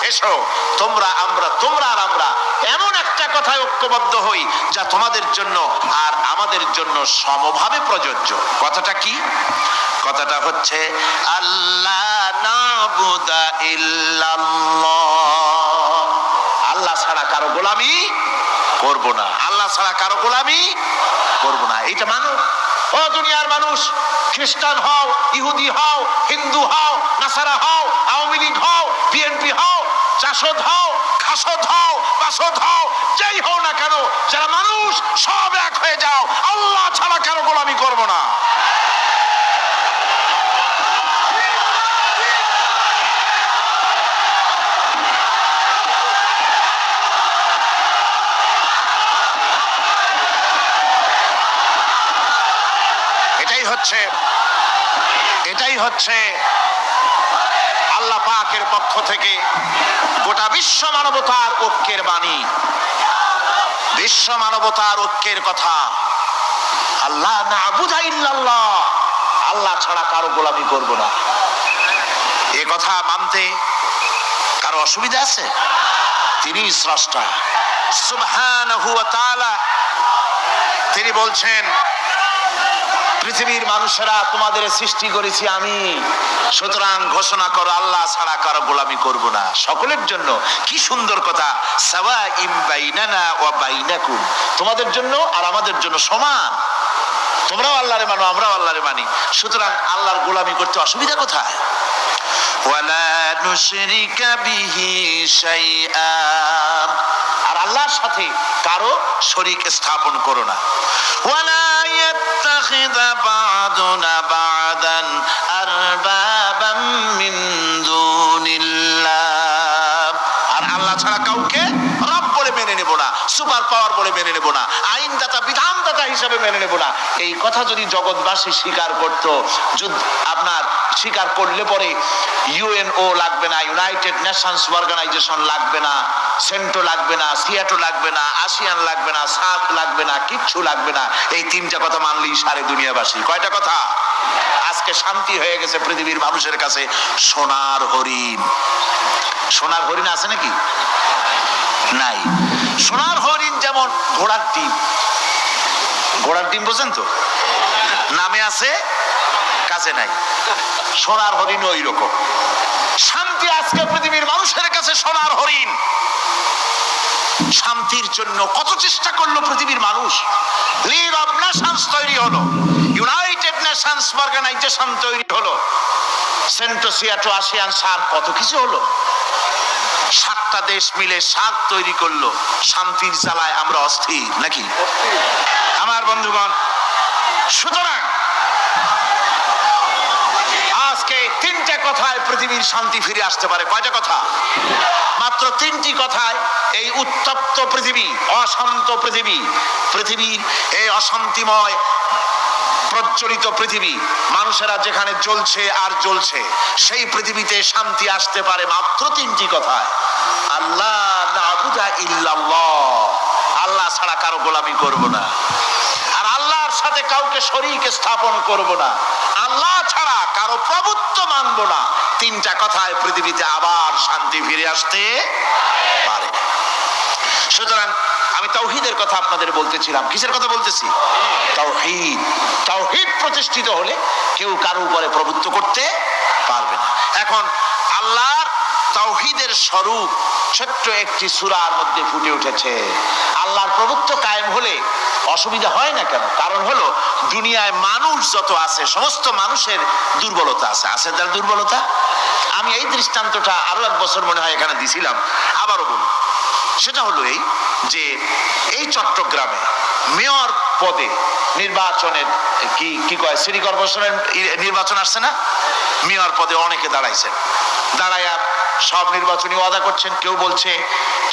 এসো তোমরা আর আমরা এমন একটা কথায় ঐক্যবদ্ধ হই যা তোমাদের জন্য আর আমাদের জন্য সমভাবে প্রযোজ্য। কথাটা কি? কথাটা হচ্ছে আল্লাহ না'বুদা ইল্লাল্লাহ, আল্লাহ ছাড়া কারো গোলামি করব না, আল্লাহ ছাড়া কারো গোলামি করব না। এটা মানো। ও দুনিয়ার মানুষ, খ্রিস্টান হও, ইহুদি হও, হিন্দু হও, নাসারা হও, আওয়ামী লীগ হও, বিএনপি হও, চাষদ হও, খাসদ হও, বাসদ হও, যেই হও না কেন, যারা মানুষ সব এক হয়ে যাও, আল্লাহ ছাড়া কারো গোলামি করব না। এটাই হচ্ছে আল্লাহ পাকের পক্ষ থেকে গোটা বিশ্ব মানবতার ঐক্যের বাণী, বিশ্ব মানবতার ঐক্যের কথা। আল্লাহ না'বুদা ইল্লাল্লাহ, আল্লাহ ছাড়া কারো গোলামি করব না। এ কথা মানতে কারো অসুবিধা আছে? তিনি স্রষ্টা সুবহানাহু ওয়া তাআলা। তিনি বলছেন, পৃথিবীর মানুষেরা তোমাদের সৃষ্টি করেছি আমি, সুতরাং ঘোষণা করো আল্লাহ ছাড়া কারো গোলামি করব না। সকলের জন্য কি সুন্দর কথা, সাওয়াইন বাইনানা ওয়া বাইনাকুম, তোমাদের জন্য আর আমাদের জন্য সমান। তোমরাও আল্লাহরে মানো, আমরাও আল্লাহরে মানি, সুতরাং আল্লাহর গোলামি করতে অসুবিধা কোথায়? ওয়ালা নুশরিকা বিহি শাইআ, আর আল্লাহর সাথে কারো শরীক স্থাপন করো না। ওয়ালা ইয়াত্তাখিযা বা'দুনা বা'দান আরবাবাম মিন দুনিল্লাহ, আর আল্লাহ ছাড়া কাউকে রব বলে মেনে নেব না, সুপার পাওয়ার বলে মেনে নেব না, আইনদাতা বিধানদাতা হিসেবে মেনে নেব না। এই কথা যদি জগৎবাসী স্বীকার করত, আপনার স্বীকার করলে পরে ইউএনও লাগবে না, ইউনাইটেড নেশনস অর্গানাইজেশন লাগবে না, সেন্টো লাগবে না, সিয়াটো লাগবে না, আসিয়ান লাগবে না, সার্ক লাগবে না, কিচ্ছু লাগবে না। এই তিনটা কথা মানলেই সারে দুনিয়াবাসী। কয়টা কথা? আজকে শান্তি হয়ে গেছে পৃথিবীর মানুষের কাছে। সোনার হরিণ, সোনার হরিণ আছে নাকি? নাই। সোনার হরিণ যেমন ঘোড়ার ডিম, ঘোড়ার ডিম বোঝেন তো, নামে আছে কাছে নাই, সোনার হরিণ ওই রকম। শান্তি আজকে পৃথিবীর মানুষের কাছে সোনার হরিণ। শান্তির জন্য কত চেষ্টা করলো পৃথিবীর মানুষ, লিগ অফ নেশনস তৈরি হলো, ইউনাইটেড নেশনস অর্গানাইজেশন তৈরি হলো, সেন্টো সিয়াটো আসিয়ান সার্ক, কত কিছু হলো। 7টা দেশ মিলে সার্ক তৈরি করলো। শান্তির জ্বালায় আমরা অস্থির নাকি আমার বন্ধুগণ? সুতরাং আজকে 3টে কথায় পৃথিবীর শান্তি ফিরে আসতে পারে। কয়টা কথা? মাত্র 3টি কথায় এই উত্তপ্ত পৃথিবী, অশান্ত পৃথিবীর এই অশান্তিময় প্রজ্বলিত পৃথিবী, মানুষেরা যেখানে জ্বলছে আর জ্বলছে, সেই পৃথিবীতে শান্তি আসতে পারে মাত্র তিনটি কথায়: আল্লাহ নাবুদা ইল্লাল্লাহ, আল্লাহ ছাড়া কারো গোলামি করব না, আর আল্লাহর সাথে কাউকে শরীক স্থাপন করব না, আল্লাহ ছাড়া কারো প্রভুত্ব মানব না। তিনটা কথায় পৃথিবীতে আবার শান্তি ফিরে আসতে পারে। সুতরাং আমি তাওহীদের কথা আপনাদের বলতেছিলাম। কিসের কথা বলতেছি? তাওহীদ। তাওহীদ প্রতিষ্ঠিত হলে কেউ কারো উপরে প্রভুত্ব করতে পারবে না। এখন আল্লাহর তাওহীদের স্বরূপ ছোট্ট একটি সূরার মধ্যে ফুটে উঠেছে। আল্লাহর প্রভুত্ব কায়েম হলে অসুবিধা হয় না কেন? কারণ হলো, দুনিয়ায় মানুষ যত আছে, সমস্ত মানুষের দুর্বলতা আছে। আছে তার দুর্বলতা। আমি এই দৃষ্টান্তটা আরো এক বছর মনে হয় এখানে দিছিলাম, আবারও বলি। সেটা হলো এই যে, এই চট্টগ্রামে মেয়র পদে নির্বাচনের কি কয়, সিটি কর্পোরেশনের নির্বাচন আসছে না? মেয়র পদে অনেকে দাঁড়াইছেন। দাঁড়াইয়া সব নির্বাচনী ওয়াদা করছেন। কেউ বলছে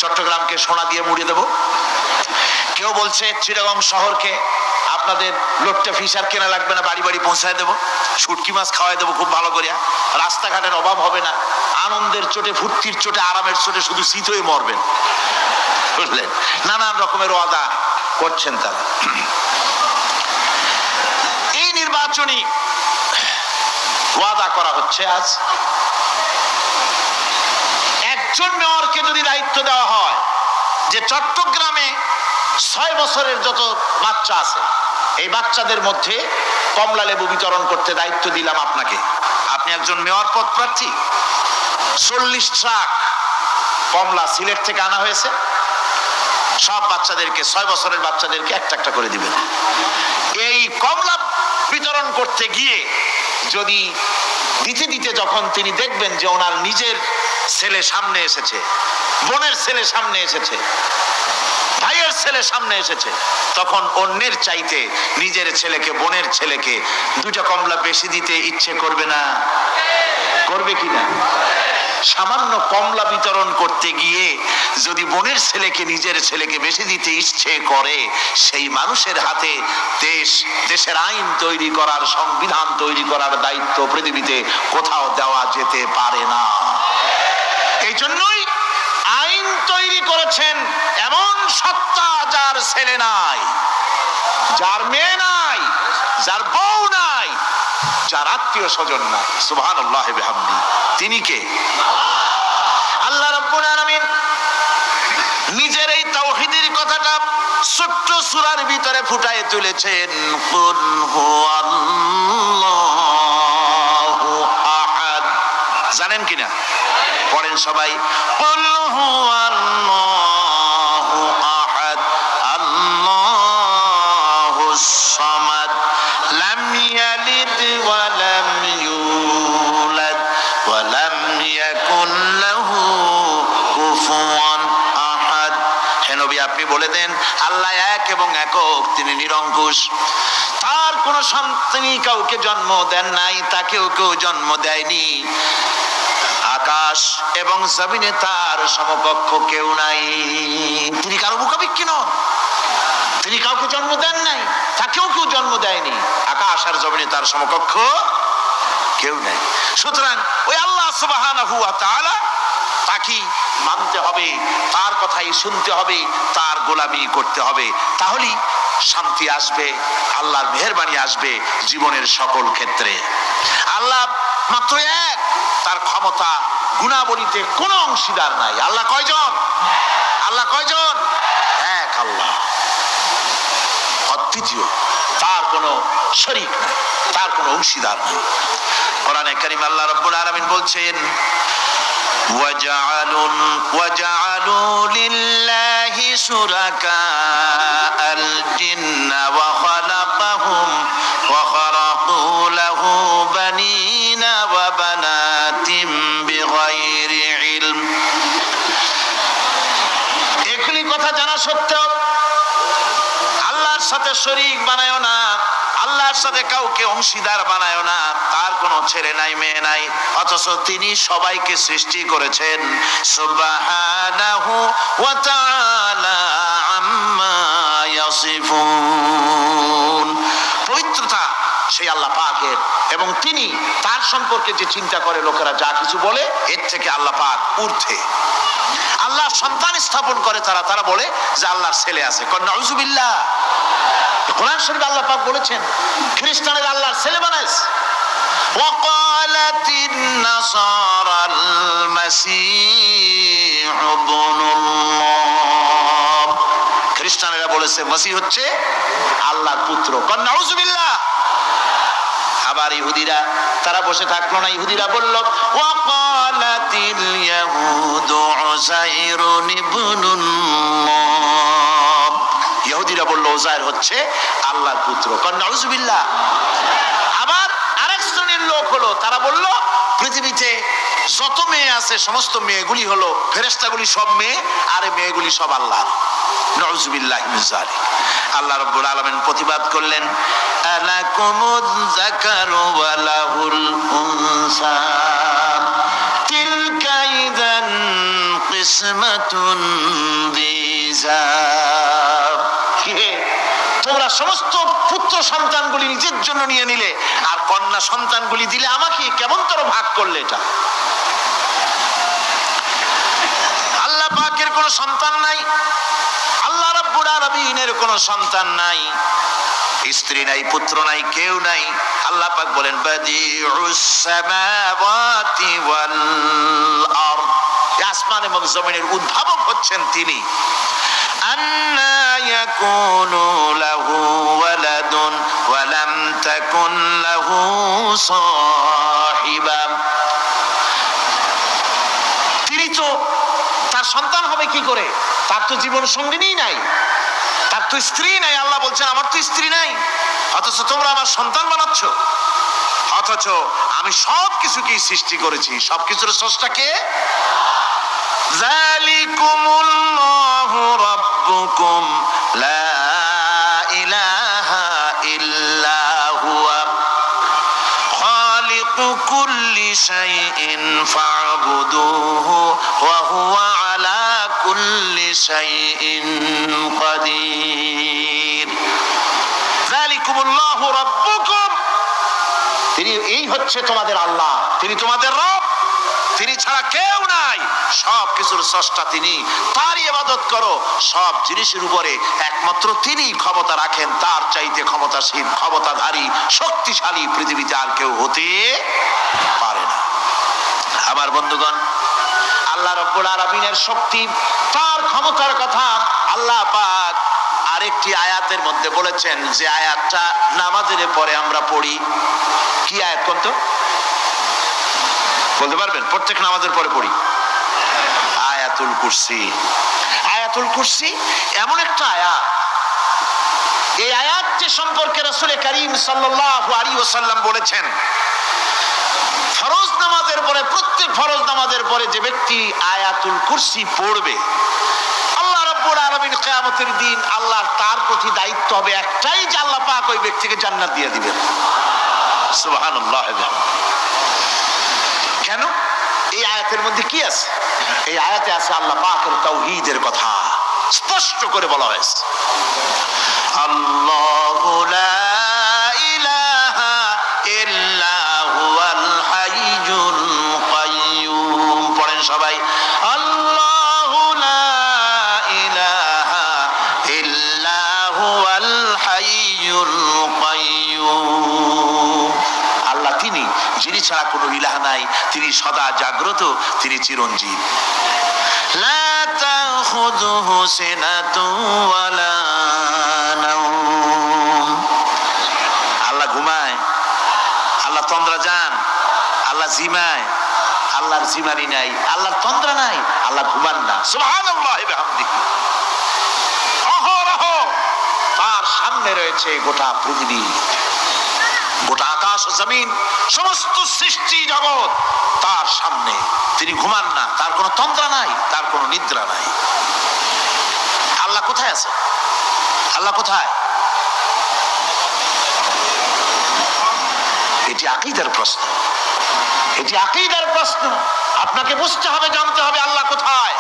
চট্টগ্রামকে সোনা দিয়ে মুড়িয়ে দেব, কেউ বলছে চিটাগং শহরকে আপনাদের লোট্টে ফিশার কেনা লাগবে না, বাড়ি বাড়ি পৌঁছায় দেবো, শুটকি মাছ খাওয়াই দেবো খুব ভালো করিয়া, রাস্তাঘাটের অভাব হবে না, আনন্দের চোটে, ফুর্তির চোটে, আরামের চোটে শুধু শীত হয়ে মরবেন। বুঝলেন? নানান রকমের ওয়াদা করছেন তারা। এই নির্বাচনী ওয়াদা করা হচ্ছে। আজ একজন মেয়রকে যদি দায়িত্ব দেওয়া হয় যে চট্টগ্রামে 6 বছরের যত বাচ্চা আছে, এই বাচ্চাদের মধ্যে কমলা লেবু বিতরণ করতে দায়িত্ব দিলাম আপনাকে, আপনি একজন মেয়র পদ প্রার্থী, 40 ট্রাক কমলা সিলেট থেকে আনা হয়েছে, সব বাচ্চাদেরকে, 6 বছরের বাচ্চাদেরকে একটা একটা করে দিবেন। এই কমলা বিতরণ করতে গিয়ে যদি দিতে দিতে যখন তিনি দেখবেন যে ওনার নিজের ছেলে সামনে এসেছে, বোনের ছেলে সামনে এসেছে, ভাইয়ের ছেলে সামনে এসেছে, তখন অন্যের চাইতে নিজের ছেলেকে, বোনের ছেলেকে 2টা কমলা বেশি দিতে ইচ্ছে করবে না? করবে কিনা? সামান্য কমলা বিতরণ করতে গিয়ে যদি বোনের ছেলেকে, নিজের ছেলেকে বেশি দিতে ইচ্ছে করে, সেই মানুষের হাতে দেশের আইন তৈরি করার, সংবিধান তৈরি করার দায়িত্ব পৃথিবীতে কোথাও দেওয়া যেতে পারে না। এই জন্যই আইন তৈরি করেছেন এমন সত্তা যার ছেলে নাই, যার মেয়ে নাই, যার বউ নাই, যার আত্মীয় স্বজন নাই। সুবহানাল্লাহ বিহামদি। তিনি কে? আল্লাহ রাব্বুল আলামিন নিজের এই তাওহীদের কথাটা ছোট্ট সূরার ভিতরে ফুটায়ে তুলেছেন। কুল হুয়াল্লাহু আহাদ। জানেন কিনা? পড়েন সবাই। কুল হুয়াল্লাহু আহাদ, আল্লাহুস সামাদ, লাম ইয়ালিদ ওয়া লাম ইউলাদ ওয়া লাম ইয়াকুন লাহু কুফুয়ান আহাদ। হে নবী, আপনি বলে দেন, আল্লাহ এক এবং একক, তিনি নিরঙ্কুশ, তার কোনো সন্তানই কাউকে জন্ম দেন নাই, তাকেও কেউ জন্ম দেয়নি, আকাশ এবং জমিনে তার সমকক্ষ কেউ নাই। তিনি কারো মুখাপেক্ষী নন, তিনি কাউকে জন্ম দেন নাই, তাকেও কেউ জন্ম দেয়নি, আকাশ আর জমিনে তার সমকক্ষ কেউ নাই। সুতরাং ওই আল্লাহ সুবহানাহু ওয়া তাআলা, তাকে মানতে হবে, তার কথাই শুনতে হবে, তার গোলামি করতে হবে, তাহলেই শান্তি আসবে, আল্লাহর মেহেরবানি আসবে জীবনের সকল ক্ষেত্রে। আল্লাহ মাত্র এক, তার ক্ষমতা গুণাবলীতে কোনো অংশীদার নাই। আল্লাহ কয়জন? আল্লাহ কয়জন? এক আল্লাহ, অদ্বিতীয়, তার কোনো শরীক নাই, তার কোনো অংশীদার নাই। কোরআনে কারীম আল্লাহ রাব্বুল আলামিন বলছেন, وجعلوا لله شركاء الجن وخلقهم وخرقوا له بنين وبنات بغير علم। এগুলি কথা জানা সত্ত্বেও আল্লাহর সাথে শরীক বানায়ো না, আল্লাহর সাথে কাউকে অংশীদার বানায়ো না, তার কোনো ছেলে নাই, মেয়ে নাই, অথচ তিনি সবাইকে সৃষ্টি করেছেন। সুবহানাহু ওয়া তাআলা আম্মা ইয়াসিফুন। পবিত্রতা আল্লাহ পাকের, এবং তিনি তার সম্পর্কে যে চিন্তা করে লোকেরা যা কিছু বলে এর থেকে আল্লাহ পাক ঊর্ধ্বে। আল্লাহ সন্তান স্থাপন করে তারা বলে যে আল্লাহর ছেলে আছে। নাউযুবিল্লাহ। কোরআন শরীফে আল্লাহ পাক বলেছেন খ্রিস্টানেরা আল্লাহর ছেলে বানাইছে। وقالت النصارى المسيح ابن الله। খ্রিস্টানেরা বলেছে মসিহ হচ্ছে আল্লাহর পুত্র। নাউযুবিল্লাহ। আবার ইহুদিরা তারা বসে থাকলো না, ইহুদিরা বলল ওয়াকালাতিল ইয়াহুদু উযায়রুন ইবনুল্লাহ। ইহুদিরা বলল উযায়র হচ্ছে আল্লাহর পুত্র। নাউযুবিল্লাহ। আবার আরেক শ্রেণীর লোক হলো, তারা বলল পৃথিবীতে যত মেয়ে আছে সমস্ত মেয়েগুলি হলো ফেরেশতাগুলি, সব মেয়ে, আর মেয়েগুলি সব আল্লাহ। নাউযুবিল্লাহি মিন যালিক। আল্লাহ রাব্বুল আলামিন প্রতিবাদ করলেন আলাকুমুয যাকারু ওয়া লাহুল উনসা তিলকা ইযান কিসমাতুন দিজা। তোমরা সমস্ত পুত্র সন্তানগুলি নিজের জন্য নিয়ে নিলে আর কন্যা সন্তানগুলি দিলে আমাকে, কেমন তোর ভাগ করলে? এটা আল্লাহ পাকের কোনো সন্তান নাই, আল্লাহ রাব্বুল আলামিনের কোনো সন্তান নাই, স্ত্রী নাই, পুত্র নাই, কেউ নাই। আল্লাহ পাক বলেন বাদিউস সামাওয়াতি ওয়াল আরদ। আসমান এবং জমিনের উদ্ভাবক হচ্ছেন তিনি। আন্না ইয়াকুনু লাহু ওয়ালাদুন ওয়া লাম তাকুন লাহু সাহিবা। তিনি তো, তার সন্তান হবে কি করে? তার তো জীবন সঙ্গিনী নাই, তার তো স্ত্রী নাই। আল্লাহ বলছেন আমার তো স্ত্রী নাই, অথচ তোমরা আমার সন্তান বানাচ্ছ। অথচ আমি সব কিছুকেই সৃষ্টি করেছি, সবকিছুর স্রষ্টা কে? যালিকুমুল্লাহু রাব্বুকুম লা ইলাহা ইল্লা হুয়া খালিকু কুল্লি শাইইন ফা'বুদুহু ওয়া হুয়া আলা কুল্লি শাইইন কাদির। যালিকুমুল্লাহু রাব্বুকুম, তিনি এই হচ্ছে তোমাদের আল্লাহ, তিনি তোমাদের রব, তিনি ছাড়া কেউ নাই, সব কিছুর স্রষ্টা তিনি, তারই ইবাদত করো। সব জিনিসের উপরে একমাত্র তিনি ক্ষমতা রাখেন, তার চাইতে ক্ষমতাশীল, ক্ষমতাধারী, শক্তিশালী পৃথিবীতে আর কেউ হতে পারে না। আমার বন্ধুগণ, আল্লাহ রাব্বুল আলামিনের শক্তি, তার ক্ষমতার কথা আল্লাহ পাক আরেকটি আয়াতের মধ্যে বলেছেন, যে আয়াতটা নামাজের পরে আমরা পড়ি। কি আয়াত কোন তো? বলতে পারবেন? প্রত্যেক নামাজের পরে পড়ি আয়াতুল কুরসি। আয়াতুল কুরসি এমন একটা আয়াত, এই আয়াতটি সম্পর্কে রাসূল কারীম সাল্লাল্লাহু আলাইহি ওয়াসাল্লাম বলেছেন, ফরজ নামাজের পরে, প্রত্যেক ফরজ নামাজের পরে যে ব্যক্তি আয়াতুল কুরসি পড়বে, আল্লাহ রাব্বুল আলামিন কিয়ামতের দিন আল্লাহর তার প্রতি দায়িত্ব হবে একটাই, যে আল্লাহ পাক ওই ব্যক্তিকে জান্নাত দিয়ে দিবেন। সুবহানাল্লাহ। কেন? এই আয়াতের মধ্যে কি আছে? এই আয়াতে আছে আল্লাহ পাকের তাওহীদের কথা স্পষ্ট করে বলা হয়েছে। আল্লাহু লা ইলাহা ইল্লা হুয়াল হাইয়ুল কাইয়্যুম। পড়েন সবাই, আল্লাহু লা ইলাহা ইল্লা হুয়াল হাইয়ুল কাইয়্যুম। আল্লাহ তিনি, যিনি ছাড়া কোনো ইলাহ নাই, তিনি সদা জাগ্রত, তিনি চিরঞ্জীব। লা তাখুযুহু সিনাতুন ওয়ালা নাওম। আল্লাহ ঘুমায়, আল্লাহ তন্দ্রা যান, আল্লাহ জিমায়, আল্লাহর জিমানি নাই, আল্লাহর তন্দ্রা নাই, আল্লাহ ঘুমান না। সুবহানাল্লাহি ওয়া বিহামদিহি। অহরহ তার সামনে রয়েছে গোটা পৃথিবী, গোটা আকাশ জমিন, সমস্ত সৃষ্টি জগৎ তার সামনে। তিনি ঘুমান না, তার কোনো তন্দ্রা নাই, তার কোনো নিদ্রা নাই। আল্লাহ কোথায় আছে? আল্লাহ কোথায়? এটি আকীদার প্রশ্ন, এটি আকীদার প্রশ্ন। আপনাকে বুঝতে হবে, জানতে হবে আল্লাহ কোথায়।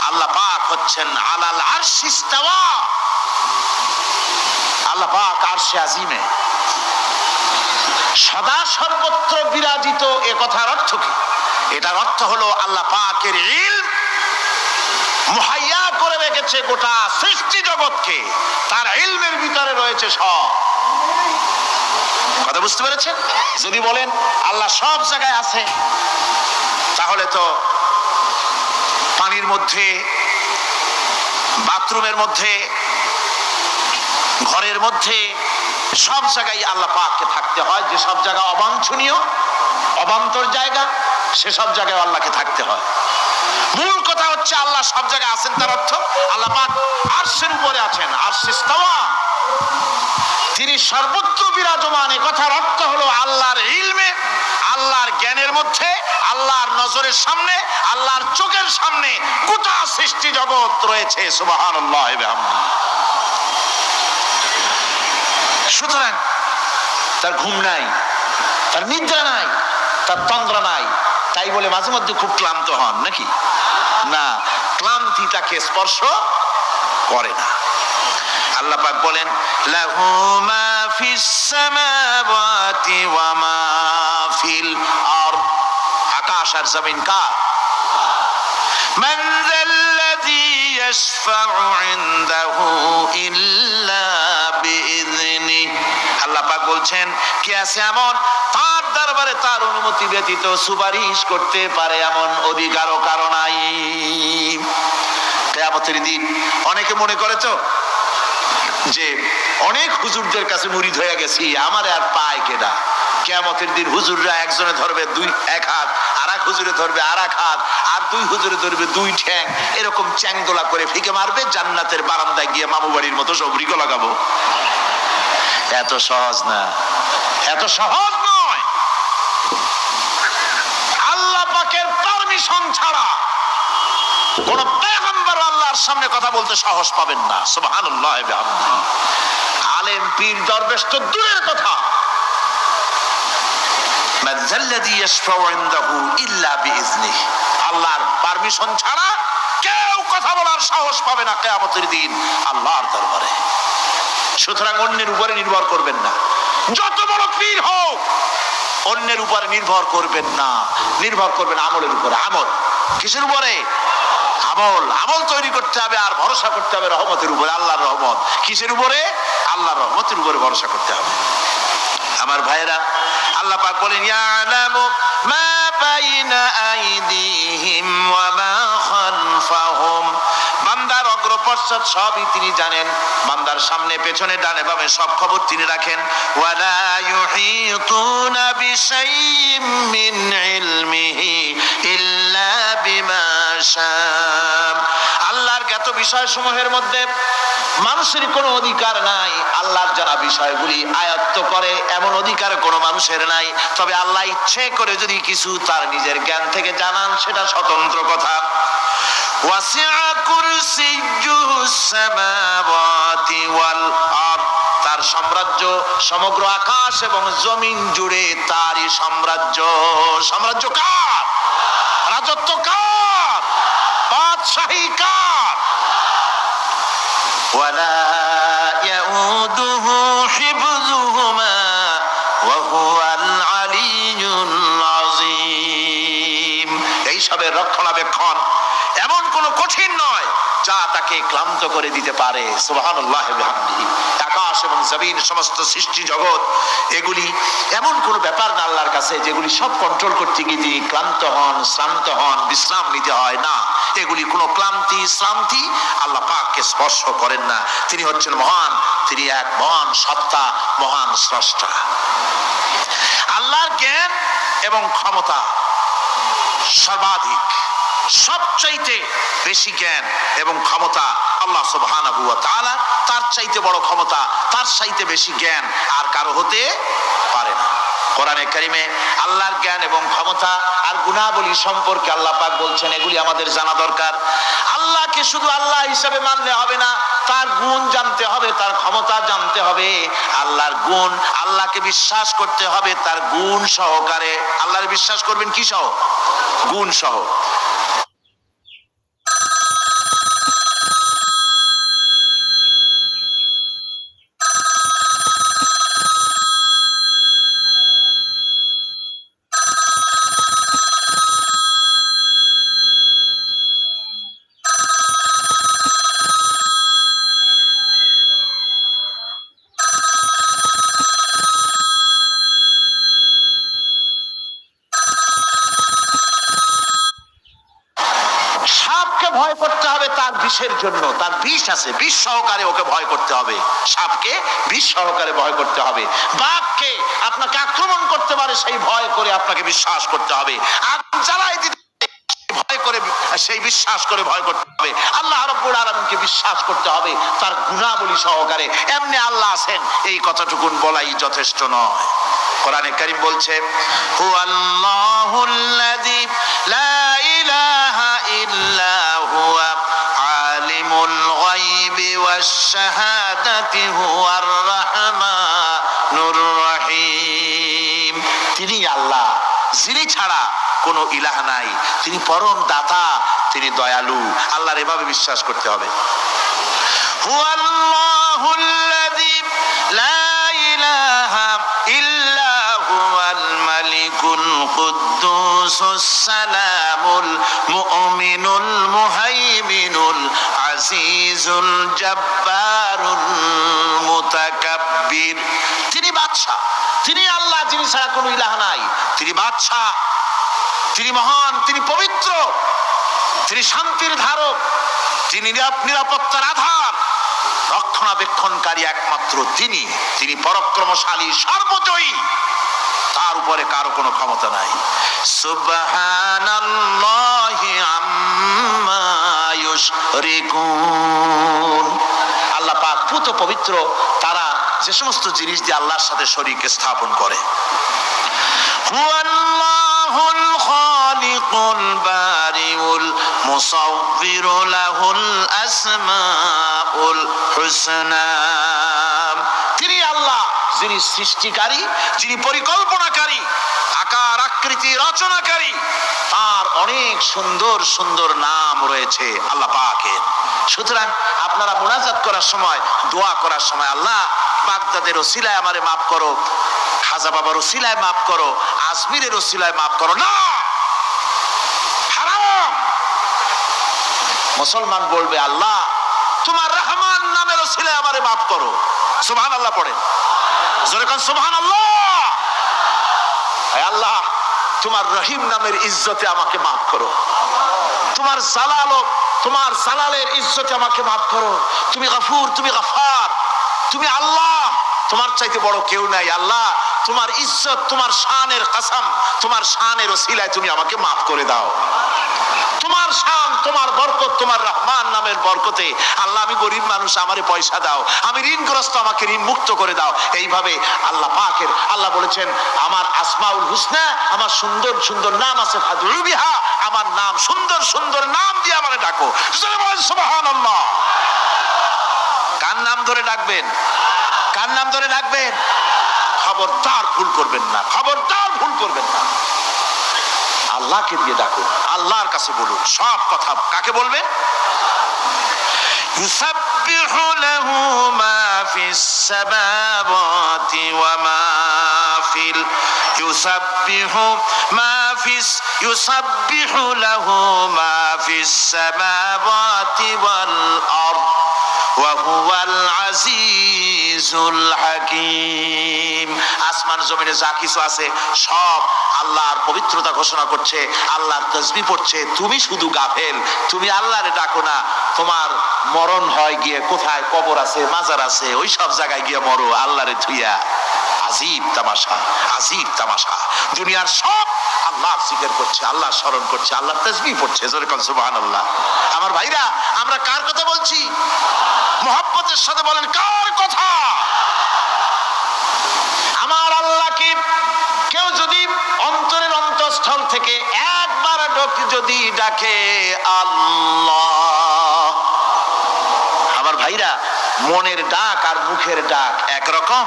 আল্লাহ পাক হচ্ছেন আলাল আরশি ইস্তাওয়া। আল্লাহ পাক আরশে আজিমে সদা সর্বত্র বিরাজিত এ কথার অর্থ কি? এটার অর্থ হলো আল্লাহ পাকের ইলম মুহাইয়া করে রেখেছে গোটা সৃষ্টি জগৎকে, তার ইলমের ভিতরে রয়েছে সব। কথা বুঝতে পেরেছেন? যদি বলেন আল্লাহ সব জায়গায় আছে, তাহলে তো পানির মধ্যে, বাথরুমের মধ্যে, ঘরের মধ্যে, সব জায়গায় আল্লাহ পাককে থাকতে হয়। যে সব জায়গা অবাঞ্ছনীয়, অবান্তর জায়গা, সে সব জায়গায় আল্লাহকে থাকতে হয়। মূল কথা হচ্ছে আল্লাহ সব জায়গায় আছেন, তার অর্থ আল্লাহ পাক আরশের উপরে আছেন, আরশে ইস্তাওয়া, তিনি সর্বত্র বিরাজমান। এ কথার অর্থ হলো আল্লাহর ইলমে, আল্লাহর জ্ঞানের মধ্যে, আল্লাহর নজরের সামনে, আল্লাহর চোখের সামনে গোটা সৃষ্টি জগৎ রয়েছে। সুবহানাল্লাহ ওয়া বিহামদিহি। সুতরাং তার ঘুম নাই, তার নিদ্রা নাই, তার তন্দ্রা নাই, তাই বলে মাঝে মধ্যে খুব ক্লান্ত হন নাকি? না, ক্লান্তি তাকে স্পর্শ করে না। আল্লাহ পাক বলেন লাহু মা ফিস সামাওয়াতি ওয়া মা ফিল আরদ, আকাশ আর জমিন কার? মান যাল্লাযী ইয়াশফাউ ইনদাহু ইল্লা বিইذনিহি। আল্লাহ পাক বলছেন কে আছে এমন তার দরবারে তার অনুমতি ব্যতীত সুপারিশ করতে পারে এমন অধিকারও কারো নাই। কিয়ামতের দিন অনেকে মনে করে তো যে অনেক হুজুরদের কাছে মুরিদ হয়ে গেছি, আমারে আর পায় কেডা। কিয়ামতের দিন হুজুররা একজনে ধরবে এক হাত, আর এক হুজুরে ধরবে আর এক হাত, আর দুই হুজুরে ধরবে দুই ঠ্যাং, এরকম চ্যাংদোলা করে ফিকে মারবে, জান্নাতের বারান্দায় গিয়ে মামু বাড়ির মতো সবরিকো লাগাবো। এত সহজ না, এত সহজ নয়। আল্লাহ পাকের পারমিশন ছাড়া কোন পয়গম্বর আল্লাহর সামনে কথা বলতে সাহস পাবেন না। সুবহানাল্লাহ ওয়া বিহামদিহি। আলেম পীর দরবেশ তো দূরের কথা, মান যাল্লাযী ইয়াশফাউ ইনদাহু ইল্লা বিইذনিহি, আল্লাহর পারমিশন ছাড়া কেউ কথা বলার সাহস পাবে না কিয়ামতের দিন আল্লাহর দরবারে। সুতরাং অন্যের উপরে নির্ভর করবেন না, যত বড় পীর হোক অন্যের উপরে নির্ভর করবেন না, নির্ভর করবেন আমলের উপরে। আমল কিসের উপরে? আমল। আমল তৈরি করতে হবে আর ভরসা করতে হবে রহমতের উপরে, আল্লাহর রহমত। কিসের উপরে? আল্লাহর রহমতের উপরে ভরসা করতে হবে। আমার ভাইরা, আল্লাহ পাক বলেন ইয়ালামু মা বাইনা আইদিহিম ওয়া মা খালফাহুম, বান্দার অগ্রপশ্চাৎ সবই তিনি জানেন, বান্দার সামনে পেছনে ডানে বামে সব খবর তিনি রাখেন। ওয়ালা ইউহিতুনা বিশাইইম মিন ইলমিহি ইল্লা বিমা শাআ, আল্লাহর জ্ঞাত বিষয়সমূহের মধ্যে মানুষের কোনো অধিকার নাই আল্লাহর জানা বিষয়গুলি আয়ত্ত করে, এমন অধিকার কোনো মানুষের নাই। তবে আল্লাহ ইচ্ছে করে যদি কিছু তার নিজের জ্ঞান থেকে জানান, সেটা স্বতন্ত্র কথা। ওয়াসিআ কুরসিয়্যুস সামাওয়াতি ওয়াল আরদ, তার সাম্রাজ্য সমগ্র আকাশ এবং জমিন জুড়ে তারই সাম্রাজ্য। সাম্রাজ্য কার? রাজত্ব কার? বাদশাহী কার? ওয়ালা ইয়াউদুহু হিফযুহুমা ওয়া হুয়াল আলিয়্যুল আযীম। এই সবের রক্ষণাবেক্ষণ এমন কোনো কঠিন নয় যা তাকে ক্লান্ত করে দিতে পারে। সুবহানাল্লাহ ওয়া বিহামদিহি। আকাশ এবং জমিন, সমস্ত সৃষ্টি জগৎ, এগুলি এমন কোনো ব্যাপার না আল্লাহর কাছে যেগুলি সব কন্ট্রোল করতে গিয়ে তিনি ক্লান্ত হন, শ্রান্ত হন, বিশ্রাম নিতে হয় না। এগুলি কোনো ক্লান্তি শ্রান্তি আল্লাহ পাককে স্পর্শ করেন না। তিনি হচ্ছেন মহান, তিনি এক মহান সত্তা, মহান স্রষ্টা। আল্লাহর জ্ঞান এবং ক্ষমতা সর্বাধিক, সবচাইতে বেশি জ্ঞান এবং ক্ষমতা আল্লাহ সুবহানাহু ওয়া তাআলা। তার চাইতে বড় ক্ষমতা, তার চাইতে বেশি জ্ঞান আর কারো হতে পারে না। কোরআনে কারিমে আল্লাহর জ্ঞান এবং ক্ষমতা আর গুণাবলী সম্পর্কে আল্লাহ পাক বলছেন, এগুলি আমাদের জানা দরকার। আল্লাহকে শুধু আল্লাহ হিসেবে মানলে হবে না, তার গুণ জানতে হবে, তার ক্ষমতা জানতে হবে। আল্লাহর গুণ, আল্লাহকে বিশ্বাস করতে হবে তার গুণ সহকারে। আল্লাহর বিশ্বাস করবেন কি সহ? গুণ সহ। বিষের জন্য, তার বিষ আছে, বিষ সহকারে ওকে ভয় করতে হবে। সাপকে বিষ সহকারে ভয় করতে হবে। বাঘকে আপনাকে আক্রমণ করতে পারে, সেই ভয় করে আপনাকে বিশ্বাস করতে হবে। আগুন জ্বালাই দিতে ভয় করে, সেই বিশ্বাস করে ভয় করতে হবে। আল্লাহ রাব্বুল আলামিনকে বিশ্বাস করতে হবে তার গুণাবলী সহকারে। এমনি আল্লাহ আছেন এই কথাটুকুন বলাই যথেষ্ট নয়। কোরআনে কারীম বলছে, হুয়াল্লাহুল্লাযী লা ইলাহা ইল্লা হুয়া আলিমুল গায়বি ওয়াশ শাহাদাতি হুয়ার রাহমানুর রহিম। তিনি আল্লাহ, যিনি ছাড়া কোনো ইলাহ নাই, তিনি পরম দাতা, তিনি দয়ালু। আল্লাহর এভাবে বিশ্বাস করতে হবে। হুয়াল্লাহুল্লাযী লা ইলাহা ইল্লা হুয়াল মালিকুল কুদ্দুসুস সালামুল মুমিনুল মুহাইমিনুল আজিজুল জব্বারুল মুতাকাব্বির। তিনি বাদশা, তিনি আল্লাহ, যিনি ছাড়া কোনো ইলাহ নাই। তিনি বাদশা, তিনি মহান, তিনি পবিত্র, তিনি শান্তির ধারক, তিনি নিরাপত্তার আধার, রক্ষণাবেক্ষণকারী একমাত্র তিনি। তিনি পরাক্রমশালী, সর্বজয়ী, তার উপরে কারো কোনো ক্ষমতা নাই। সুবহানাল্লাহি আম্মা ইউশরিকুন। আল্লাহ পাক পুত পবিত্র তারা যে সমস্ত জিনিস দিয়ে আল্লাহর সাথে শরীক স্থাপন করে। হুয়াল্লাহুল খালিকুল বারিউল মুসাউবিরু লাহুল আসমাউল হুসনা। তিনি আল্লাহ, যিনি সৃষ্টিকারী, যিনি পরিকল্পনাকারী, আকার আকৃতি রচনাকারী। তার অনেক সুন্দর সুন্দর নাম রয়েছে আল্লাহ পাকের। সুতরাং আপনারা মুনাজাত করার সময়, দোয়া করার সময়, আল্লাহ বাগদাদের ওসিলায় আমারে মাফ করো, খাজা বাবার ওসিলায় মাফ করো, আজমিরের ওসিলায় মাফ করো না, হারাম। মুসলমান বলবে, আল্লাহ তোমার রহমান নামের ওসিলায় আমারে মাফ করো। সুবহানাল্লাহ পড়েন, জোরে কোন সুবহানাল্লাহ। আল্লাহ তোমার রহিম নামের ইজ্জতে আমাকে মাফ করো, তোমার তোমার জালালের ইজ্জতে আমাকে মাফ করো। তুমি গফুর, তুমি গফার, তুমি আল্লাহ, তোমার চাইতে বড় কেউ নাই। আল্লাহ তোমার ইজ্জত, তোমার শানের কসম, তোমার শানের ওসিলায় তুমি আমাকে মাফ করে দাও। তোমার শান, তোমার বরকত, তোমার রহমান নামের বরকতে আল্লাহ আমি গরিব মানুষ, আমারে পয়সা দাও, আমি ঋণগ্রস্ত, আমাকে ঋণ মুক্ত করে দাও। এইভাবে আল্লাহ পাকের, আল্লাহ বলেছেন আমার আসমাউল হুসনা, আমার সুন্দর সুন্দর নাম আছে, ফাদউ বিহা, আমার নাম সুন্দর সুন্দর নাম দিয়ে আমারে ডাকো। সুবহানাল্লাহ। কার নাম ধরে ডাকবেন? কার নাম ধরে ডাকবেন? খবরদার ভুল করবেন না, খবরদার ভুল করবেন না। আল্লাহকে দিয়ে ডাকুন, আল্লাহর কাছে বলুন সব কথা। কাকে বলবেন? ইউসাব্বিহু লাহু মা ফিস সামাওয়াতি ওয়া মা ফিল ইউসাব্বিহু লাহু মা ফিস সামাওয়াতি ওয়াল আরদ ওয়া হুয়াল আজিজুল হাকীম। আসমান জমিনে যা কিছু আছে সব আল্লাহর পবিত্রতা ঘোষণা করছে, আল্লাহর তাসবিহ পড়ছে। তুমি শুধু গাফেল, তুমি আল্লাহরে ডাকো না। তোমার মরণ হয় গিয়ে কোথায়? কবর আছে, মাজার আছে, ওই সব জায়গায় গিয়ে মরো আল্লাহরে ধুইয়া। আজীব তামাশা, আজীব তামাশা। দুনিয়ার সব আল্লাহ জিকির করছে, আল্লাহ স্মরণ করছে, আল্লাহ তাসবিহ পড়ছে। জোরে কোন সুবহানাল্লাহ। আমার ভাইরা, আমরা কার কথা বলছি? মুহাব্বতের সাথে বলেন, কার কথা? আমার আল্লাহকে কেউ যদি অন্তরের অন্তঃস্থল থেকে একবার যদি ডাকে আল্লাহ, আমার ভাইরা, মনের ডাক আর মুখের ডাক একরকম।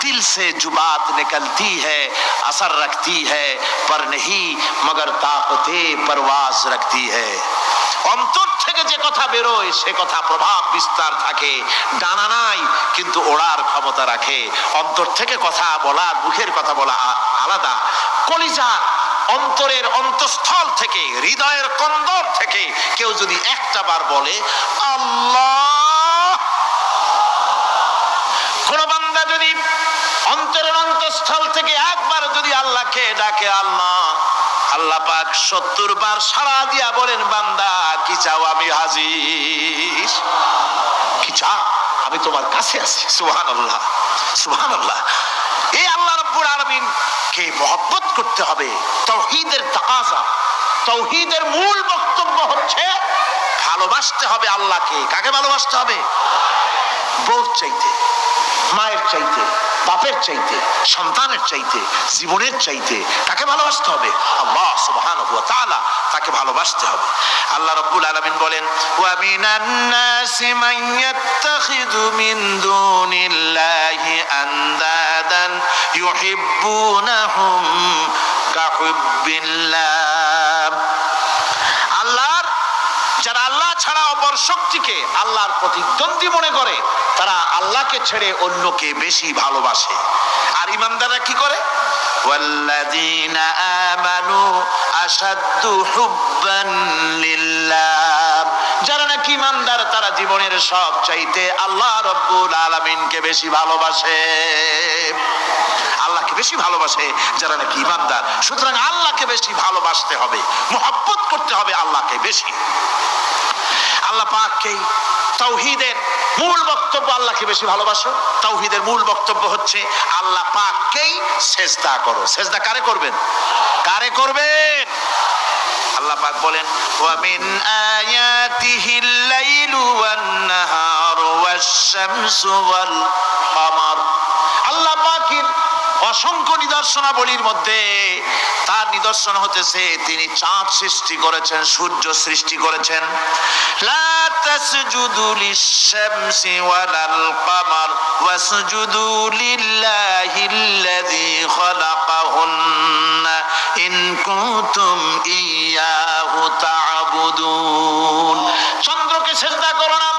दिल से जो बात निकलती है असर रखती है पर नहीं मगर ताकते परवाज रखती है। অন্তর থেকে যে কথা বেরোয় সে কথা প্রভাব বিস্তার থাকে, ডানা নাই কিন্তু ওড়ার ক্ষমতা রাখে। অন্তর থেকে কথা বলা, মুখের কথা বলা আলাদা। কলিজার অন্তরের অন্তঃস্থল থেকে, হৃদয়ের কন্দর থেকে কেউ যদি একটা বার বলে আল্লাহ, কোন বান্দা যদি অন্তরের অন্তঃস্থল থেকে একবার যদি আল্লাহকে ডাকে আল্লাহ, আল্লাহ পাক 70 বার সাড়া দিয়া বলেন, বান্দা কি চাও, আমি হাজির। কি চাও, আমি তোমার কাছে আছি। সুবহানাল্লাহ, সুবহানাল্লাহ। এই আল্লাহ রাব্বুল আলামিন কে মহব্বত করতে হবে। তাওহীদের তাকাজা, তাওহীদের মূল বক্তব্য হচ্ছে ভালোবাসতে হবে আল্লাহকে। কাকে ভালোবাসতে হবে? বউর চাইতে, মায়ের চাইতে, বাপের চাইতে, সন্তানের চাইতে, জীবনের চাইতে কাকে ভালোবাসতে হবে? আল্লাহ সুবহানাহু ওয়া তাআলা, তাকে ভালোবাসতে হবে। আল্লাহ রাব্বুল আলামিন বলেন, ওয়া মিনান নাসি মান ইয়াত্তাখিযু মিন দুনিল্লাহি আনদাদান ইউহিব্বুনাহুম কাহুব্বিল্লাহ। আল্লাহর যারা আল্লাহ ছাড়া অপর শক্তিকে আল্লাহর প্রতিদ্বন্দ্বী মনে করে, তারা আল্লাহকে ছেড়ে অন্যকে বেশি ভালোবাসে। আর ঈমানদাররা কি করে? ওয়াল্লাযীনা আমানু আশাদ্দু হুব্বান লিল্লাহ। যারা নাকি ঈমানদার, তারা জীবনের সব চাইতে আল্লাহ রাব্বুল আলামিনকে বেশি ভালোবাসে। আল্লাহকে বেশি ভালোবাসে যারা নাকি ঈমানদার। সুতরাং আল্লাহকে বেশি ভালোবাসতে হবে, মুহাব্বত করতে হবে আল্লাহকে বেশি। আল্লাহ পাককে তাওহীদের মূল বক্তব্য, আল্লাহকে বেশি ভালোবাসো। তাওহীদের মূল বক্তব্য হচ্ছে আল্লাহ পাককেই সিজদা করো। সিজদা কারে করবেন? কারে করবেন? আল্লাহ পাক বলেন, ওয়া মিন আয়াতিহিল লাইলু ওয়ান নাহারু ওয়াশ শামসু ওয়াল কমার। আল্লাহ পাকের অসংখ্য নিদর্শনাবলীর মধ্যে তার নিদর্শন হতেছে তিনি চাঁদ সৃষ্টি করেছেন, সূর্য সৃষ্টি করেছেন। লা তাসজুদু লিশ-শামসি ওয়ালাল কমার ওয়াসজুদু লিল্লাহিল্লাযী খালাকাহুন্না ইন কুনতুম ইয়্যাহু তা'বুদুন। চন্দ্রকে সিজদা করো না,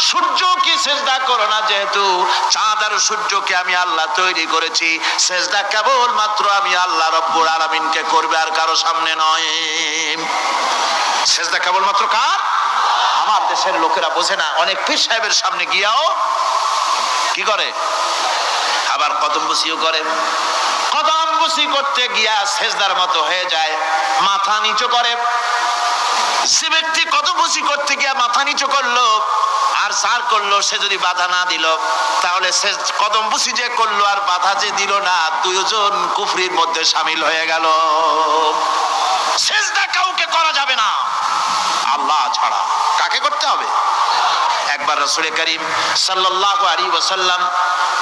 সূর্যকে সিজদা করো না, যেহেতু চাঁদ আর সূর্যকে আমি আল্লাহ তৈরি করেছি। সিজদা কেবল মাত্র আমি আল্লাহ রাব্বুল আলামিনকে করবে, আর কারো সামনে নয়। সিজদা কেবল মাত্র কার? আমার দেশের লোকেরা বোঝে না, অনেক পীর সাহেবের সামনে গিয়াও কি করে? আবার কদম বসিও করে। কদম বসি করতে গিয়া সিজদার মতো হয়ে যায়, মাথা নিচু করে। যে ব্যক্তি কদম বসি করতে গিয়া মাথা নিচু করলো আর সার করলো, সে যদি বাধা না দিল, তাহলে সে কদম বুসি যে করলো আর বাধা যে দিল না, দুইজন কুফরির মধ্যে শামিল হয়ে গেল। সিজদা কাউকে করা যাবে না আল্লাহ ছাড়া। কাকে করতে হবে? একবার রাসূল করিম সাল্লাল্লাহু আলাইহি ওয়াসাল্লাম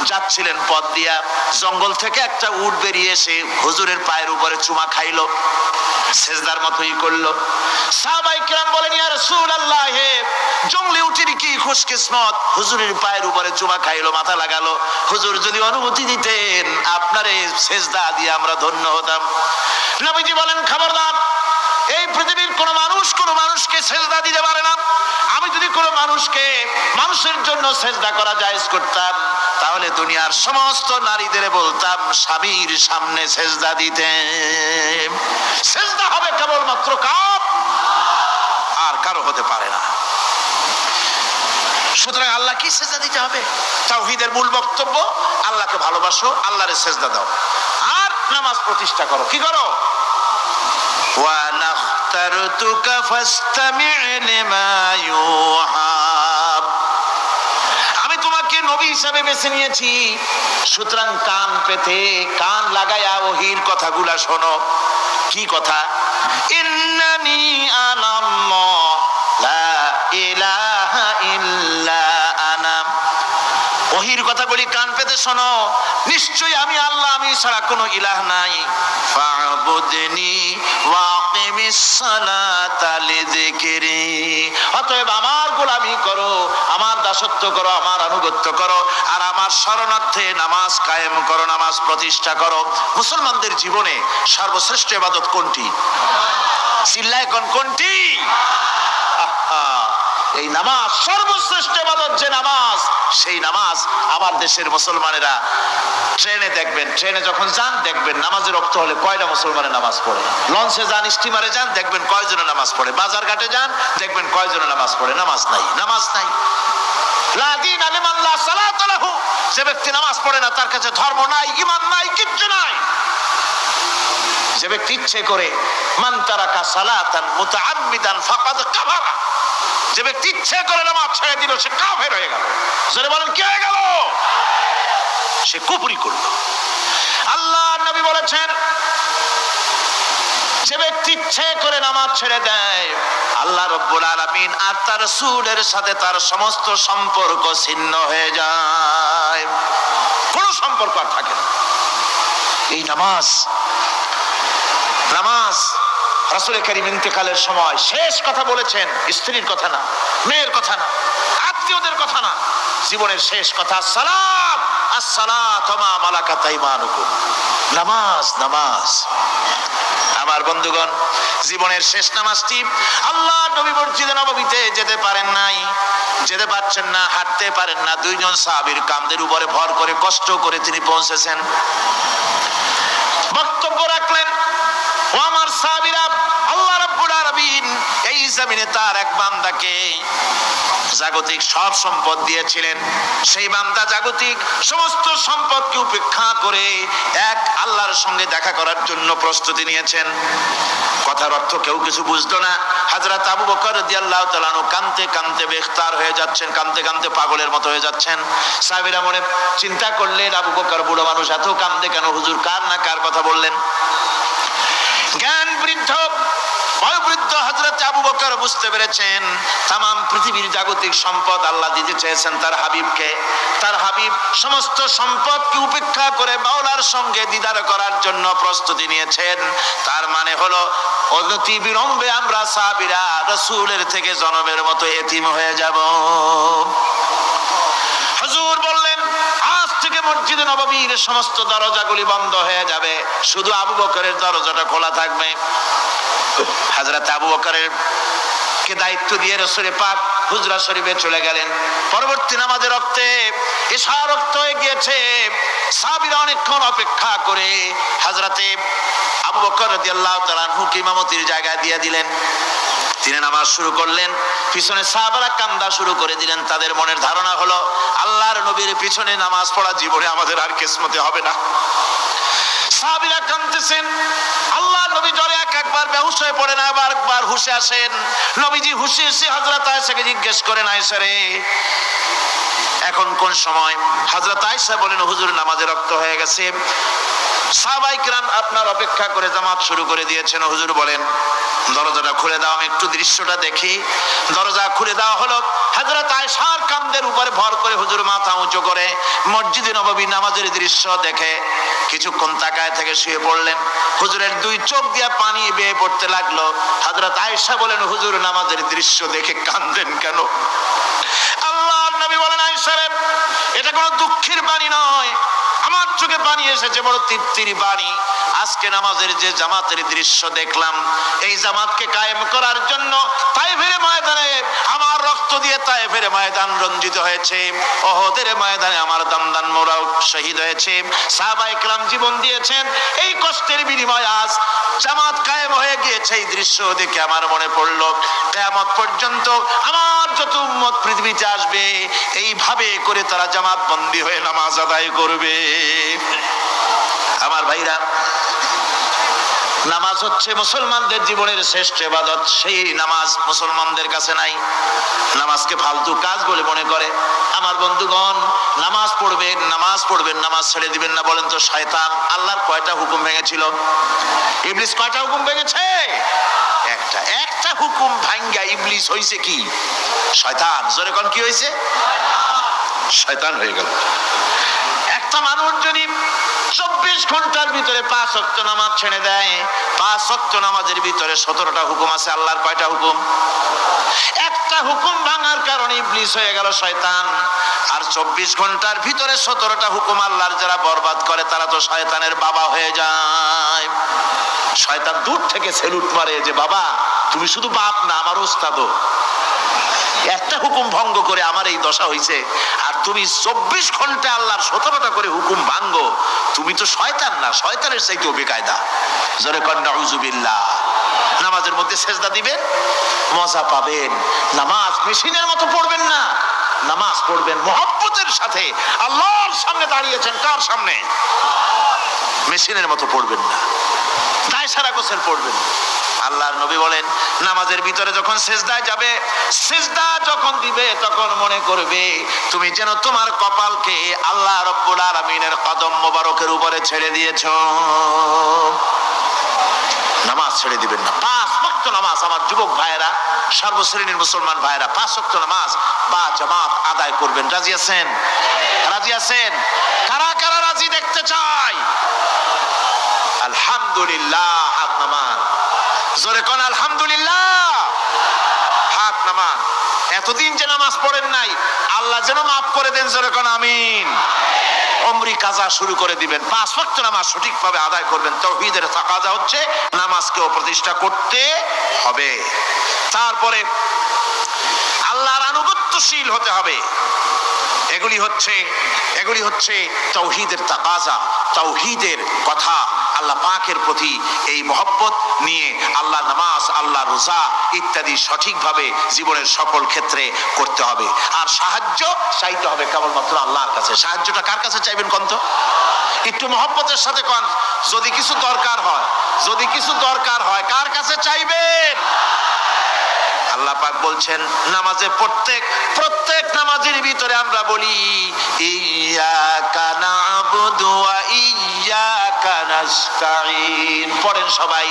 যাচ্ছিলেন পথ দিয়া, জঙ্গল থেকে একটা উট বেরিয়ে এসে হুজুরের পায়ের উপরে চুমা খাইলো, সিজদার মতোই করলো। সাহাবায়ে কেরাম বলেন, ইয়া রাসূলুল্লাহ, হে জঙ্গলে উটের কি খুশকিসমত, হুজুরের পায়ের উপরে চুমা খাইলো, মাথা লাগালো। হুজুর যদি অনুমতি দিতেন, আপনার এই সিজদা দিয়ে আমরা ধন্য হতাম। নবীজি বলেন, খবরদার, এই পৃথিবীর কোন মানুষকে সিজদা দিতে পারে না। আমি যদি কোন মানুষের জন্য সিজদা করা জায়েজ করতাম, তাহলে দুনিয়ার সমস্ত নারীদের বলতাম স্বামীর সামনে সিজদা দিতে। সিজদা হবে কেবলমাত্র কার? আর কারো হতে পারে না। সুতরাং আল্লাহ কি সিজদা দিতে হবে? তাওহীদের মূল বক্তব্য আল্লাহকে ভালোবাসো, আল্লাহরে সিজদা দাও, আর নামাজ প্রতিষ্ঠা করো। কি করো? ওয়া নাখতারতুকা ফাসতামি' লিমা ইউহা। আমি তোমাকে নবী হিসেবে বেছে নিয়েছি, সুতরাং কান পেতে কান লাগায়া ওহীর কথাগুলা শোনো। কি কথা? ইন্নানি আনাল্লাহ লা ইলাহা ইল্লা আনা। ওহীর কথাগুলি কান পেতে শোনো, নিশ্চয়ই আমি আল্লাহ, আমি ছাড়া কোনো ইলাহ নাই। ফা'বুদনি ওয়াকিমিস সালাতা লিযিকরি। অতএব আমার গোলামি করো, আমার দাসত্ব করো, আমার আনুগত্য করো, আর আমার শরণার্থে নামাজ কায়েম করো, নামাজ প্রতিষ্ঠা করো। মুসলমানদের জীবনে সর্বশ্রেষ্ঠ ইবাদত কোনটি? চিল্লায় কোন কোনটি? এই নামাজ সর্বশ্রেষ্ঠ ইবাদত। যে নামাজ, সেই নামাজ আমার দেশের মুসলমানেরা ট্রেনে দেখবেন, ট্রেনে যখন যান দেখবেন নামাজের ওয়াক্ত হলে কয়টা মুসলমানের নামাজ পড়ে। লঞ্চে যান, স্টিমারে যান, দেখবেন কয়জনের নামাজ পড়ে। বাজার ঘাটে যান, দেখবেন কয়জনের নামাজ পড়ে। নামাজ নাই, নামাজ নাই। লা দীনা লিমান লা সালাতা লাহু। যে ব্যক্তি নামাজ পড়ে না, তার কাছে ধর্ম নাই, ঈমান নাই, কিচ্ছু নাই। যে ব্যক্তি ইচ্ছে করে মান তারাকা সালাতান মুতাআম্মিদান ফাকাদ কাফারা, যে ব্যক্তি ইচ্ছে করে নামাজ ছেড়ে দিল সে কাফের হয়ে গেল। জোরে বলেন কি হয়ে গেল? সে কুফরি করলো। আল্লাহ নবী বলেছেন যে ব্যক্তি ইচ্ছে করে নামাজ ছেড়ে দেয় আল্লাহ রাব্বুল আলামিন আর তার রাসূলের সাথে তার সমস্ত সম্পর্ক ছিন্ন হয়ে যায়, কোনো সম্পর্ক আর থাকে না। এই নামাজ রাসূল কারীম ইন্তেকালের সময় শেষ কথা বলেছেন, স্ত্রীর কথা না, মেয়ের কথা না, আত্মীয়দের কথা না, জীবনের শেষ কথা সালাত আসসালাত ওয়া মা মালাকাত আইমানুকুম, নামাজ। আমার বন্ধুগণ, জীবনের শেষ নামাজটি আল্লাহ নবী মসজিদে নববীতে যেতে পারেন নাই, যেতে পারছেন না, হাঁটতে পারেন না, দুইজন সাহাবীর কাঁধের উপরে ভর করে কষ্ট করে তিনি পৌঁছেছেন, বক্তব্য রাখলেন, ও আমার সাহাবীরা, আল্লাহ রাব্বুল আলামিন এই জমিনে তার এক বান্দাকে জাগতিক সব সম্পদ দিয়েছিলেন। সেই বান্দা জাগতিক সমস্ত সম্পদকে উপেক্ষা করে এক আল্লাহর সঙ্গে দেখা করার জন্য প্রস্তুতি নিয়েছেন। কথার অর্থ কেউ কিছু বুঝলো না। হযরত আবু বকর রাদিয়াল্লাহু তাআলা আনহু কাঁদতে কাঁদতে বেখতার হয়ে যাচ্ছেন, কাঁদতে কাঁদতে পাগলের মতো হয়ে যাচ্ছেন। সাহাবীরা মনে চিন্তা করলেন, আবু বকর বুড়ো মানুষ, এত কাঁদে কেন? হুজুর কার না কার কথা বললেন? জ্ঞান বৃদ্ধ বয়োবৃদ্ধ হযরত আবু বকর বুঝতে পেরেছেন তামাম পৃথিবীর জাগতিক সম্পদ আল্লাহ দিতে চেয়েছেন তার হাবিবকে। তার হাবিব সমস্ত সম্পদকে উপেক্ষা করে মাওলার সঙ্গে দিদার করার জন্য প্রস্তুতি নিয়েছেন। তার মানে হলো অনতি বিলম্বে আমরা সাহাবীরা রাসূলের থেকে জনমের মতো এতিম হয়ে যাব। হুজুর বললেন, আজ থেকে মসজিদে নববীর সমস্ত দরজাগুলি বন্ধ হয়ে যাবে, শুধু আবু বকরের দরজাটা খোলা থাকবে। হযরত আবু বকরের কে দায়িত্ব দিয়ে রাসূল পাক হুজরা শরীফে চলে গেলেন। পরবর্তী নামাজে রক্তে এশা রক্ত হয়ে গিয়েছে। সাহাবীরা অনেকক্ষণ অপেক্ষা করে হযরতে আবু বকর রাদিয়াল্লাহু তাআলা আনহুকে ইমামতির জায়গা দিয়ে দিলেন। তিনি নামাজ শুরু করলেন, পিছনে সাহাবারা কান্দা শুরু করে দিলেন। তাদের মনের ধারণা হলো আল্লাহর নবীর পিছনে নামাজ পড়া জীবনে আমাদের আর কিসমতে হবে না। সাহাবীরা কাঁদতেছেন, আল্লাহর নবী জ্বরে একবার বেহুশ হয়ে পড়েন, আবার একবার হুঁশে আসেন। নবীজি হুঁশে এসে হযরত আয়েশাকে জিজ্ঞেস করেন, আয়েশা রে এখন কোন সময়? হযরত আয়েশা বলেন, হুজুর নামাজে রক্ত হয়ে গেছে, সাহাবায়ে কিরাম আপনার অপেক্ষা করে জামাত শুরু করে দিয়েছেন। হুজুর বলেন দরজাটা খুলে দাও, আমি একটু দৃশ্যটা দেখি। দরজা খুলে দেওয়া হলো। হযরত আয়েশার কাঁধের উপরে ভর করে হুজুর মাথা উঁচু করে মসজিদে নববী নামাজের দৃশ্য দেখে কিছুক্ষণ তাকায় থেকে শুয়ে পড়লেন। হুজুরের দুই চোখ দিয়ে পানি বেয়ে পড়তে লাগলো। হযরত আয়েশা বলেন, হুজুর নামাজের দৃশ্য দেখে কাঁদেন কেন? আল্লাহর নবী বলেন, আয়েশা রে এটা কোনো দুঃখের বাণী নয়, আমার চোখে পানি এসেছে বড় তৃপ্তির বাণী। আজকে নামাজের যে জামাতের দৃশ্য দেখলাম, এই জামাতকে কায়েম করার জন্য তায়েফের ময়দানে আমার রক্ত দিয়ে তায়েফের ময়দান রঞ্জিত হয়েছে, ওহদের ময়দানে আমার দামদান মোরাও শহীদ হয়েছে, সাহাবায়ে কেরাম জীবন দিয়েছেন। এই কষ্টের বিনিময়ে আজ জামাত কায়েম হয়ে গিয়েছে। এই দৃশ্য দেখে আমার মনে পড়লো কিয়ামত পর্যন্ত আমার যত উম্মত পৃথিবীতে আসবে এইভাবে করে তারা জামাত বন্দী হয়ে নামাজ আদায় করবে। আমার ভাইরা, নামাজ হচ্ছে মুসলমানদের জীবনের শ্রেষ্ঠ ইবাদত। সেই নামাজ মুসলমানদের কাছে নাই। নামাজকে ফালতু কাজ বলে মনে করে। আমার বন্ধুগণ, নামাজ পড়বেন, নামাজ ছেড়ে দিবেন না। বলেন তো শয়তান আল্লাহর কয়টা হুকুম ভেঙেছিল? ইবলিস কয়টা হুকুম ভেঙেছে? একটা হুকুম ভাঙ্গা ইবলিস হইছে কি? শয়তান। জোরে কোন কি হইছে? শয়তান হয়ে গেল। একটা মানুষ যদি 24 ঘন্টার ভিতরে 5 ওয়াক্ত নামাজ ছেড়ে দেয়, 5 ওয়াক্ত নামাজের ভিতরে 17টা হুকুম আছে। আল্লাহর কয়টা হুকুম? একটা হুকুম ভাঙার কারণে ইবলিস হয়ে গেল শয়তান। আর 24 ঘন্টার ভিতরে 17টা হুকুম আল্লাহর যারা বরবাদ করে তারা তো শয়তানের বাবা হয়ে যায়। শয়তান দূর থেকে সেলুট মারে যে বাবা তুমি শুধু বাপ না, আমার ওস্তাদও। একটা হুকুম ভঙ্গ করে আমার এই দশা হইছে, আর তুমি 24 ঘন্টা আল্লাহর 17টা করে হুকুম ভাঙ্গো, তুমি তো শয়তান না, শয়তানের চাইতেও বেকায়দা। জোরে কর নাউজুবিল্লাহ। নামাজের মধ্যে সেজদা দিবেন, মজা পাবেন। নামাজ মেশিনের মতো পড়বেন না, নামাজ পড়বেন মুহাব্বতের সাথে। আল্লাহর সামনে দাঁড়িয়েছেন, কার সামনে? মেশিনের মতো পড়বেন না। দায় সারা গোসল পড়বেন। আল্লাহর নবী বলেন, নামাজের ভিতরে যখন সিজদায় যাবে, সিজদা যখন দিবে, তখন মনে করবে তুমি যেন তোমার কপালকে আল্লাহ রাব্বুল আলামিনের কদম মোবারকের উপরে ছেড়ে দিয়েছো। নামাজ ছেড়ে দিবেন না। 5 ওয়াক্ত নামাজ আমার যুবক ভাইয়েরা, সর্বশ্রেণীর মুসলমান ভাইয়েরা 5 ওয়াক্ত নামাজ বা জামাত আদায় করবেন। রাজি আছেন? রাজি আছেন? কারা কারা রাজি দেখতে চাই? আলহামদুলিল্লাহ, হাত নামান। জোরে কোন আলহামদুলিল্লাহ, হাত নামান। এতদিন যে নামাজ পড়েন নাই, আল্লাহ যেন মাফ করে দেন। জোরে কোন আমিন। উমরি কাজা শুরু করে দিবেন। 5 ওয়াক্ত নামাজ সঠিকভাবে আদায় করবেন। তাওহীদের তাকাজা হচ্ছে নামাজকেও প্রতিষ্ঠা করতে হবে। তারপরে আল্লাহর আনুগত্যশীল হতে হবে। এগুলি হচ্ছে তাওহীদের তাকাজা, তাওহীদের কথা। আল্লাহ পাকের প্রতি এই মহব্বত নিয়ে আল্লাহ নামাজ, আল্লাহ রোজা ইত্যাদি সঠিকভাবে জীবনের সকল ক্ষেত্রে করতে হবে। আর সাহায্য চাইতে হবে কেবলমাত্র আল্লাহর কাছে। সাহায্যটা কার কাছে চাইবেন কোন তো? একটু মহব্বতের সাথে কোন। যদি কিছু দরকার হয় কার কাছে চাইবেন? আল্লাহ পাক বলছেন নামাজে প্রত্যেক নামাজের ভিতরে আমরা বলি ইয়্যাকা না'বুদু ওয়া ইয়্যাকা নাস্তাঈন। পড়েন সবাই,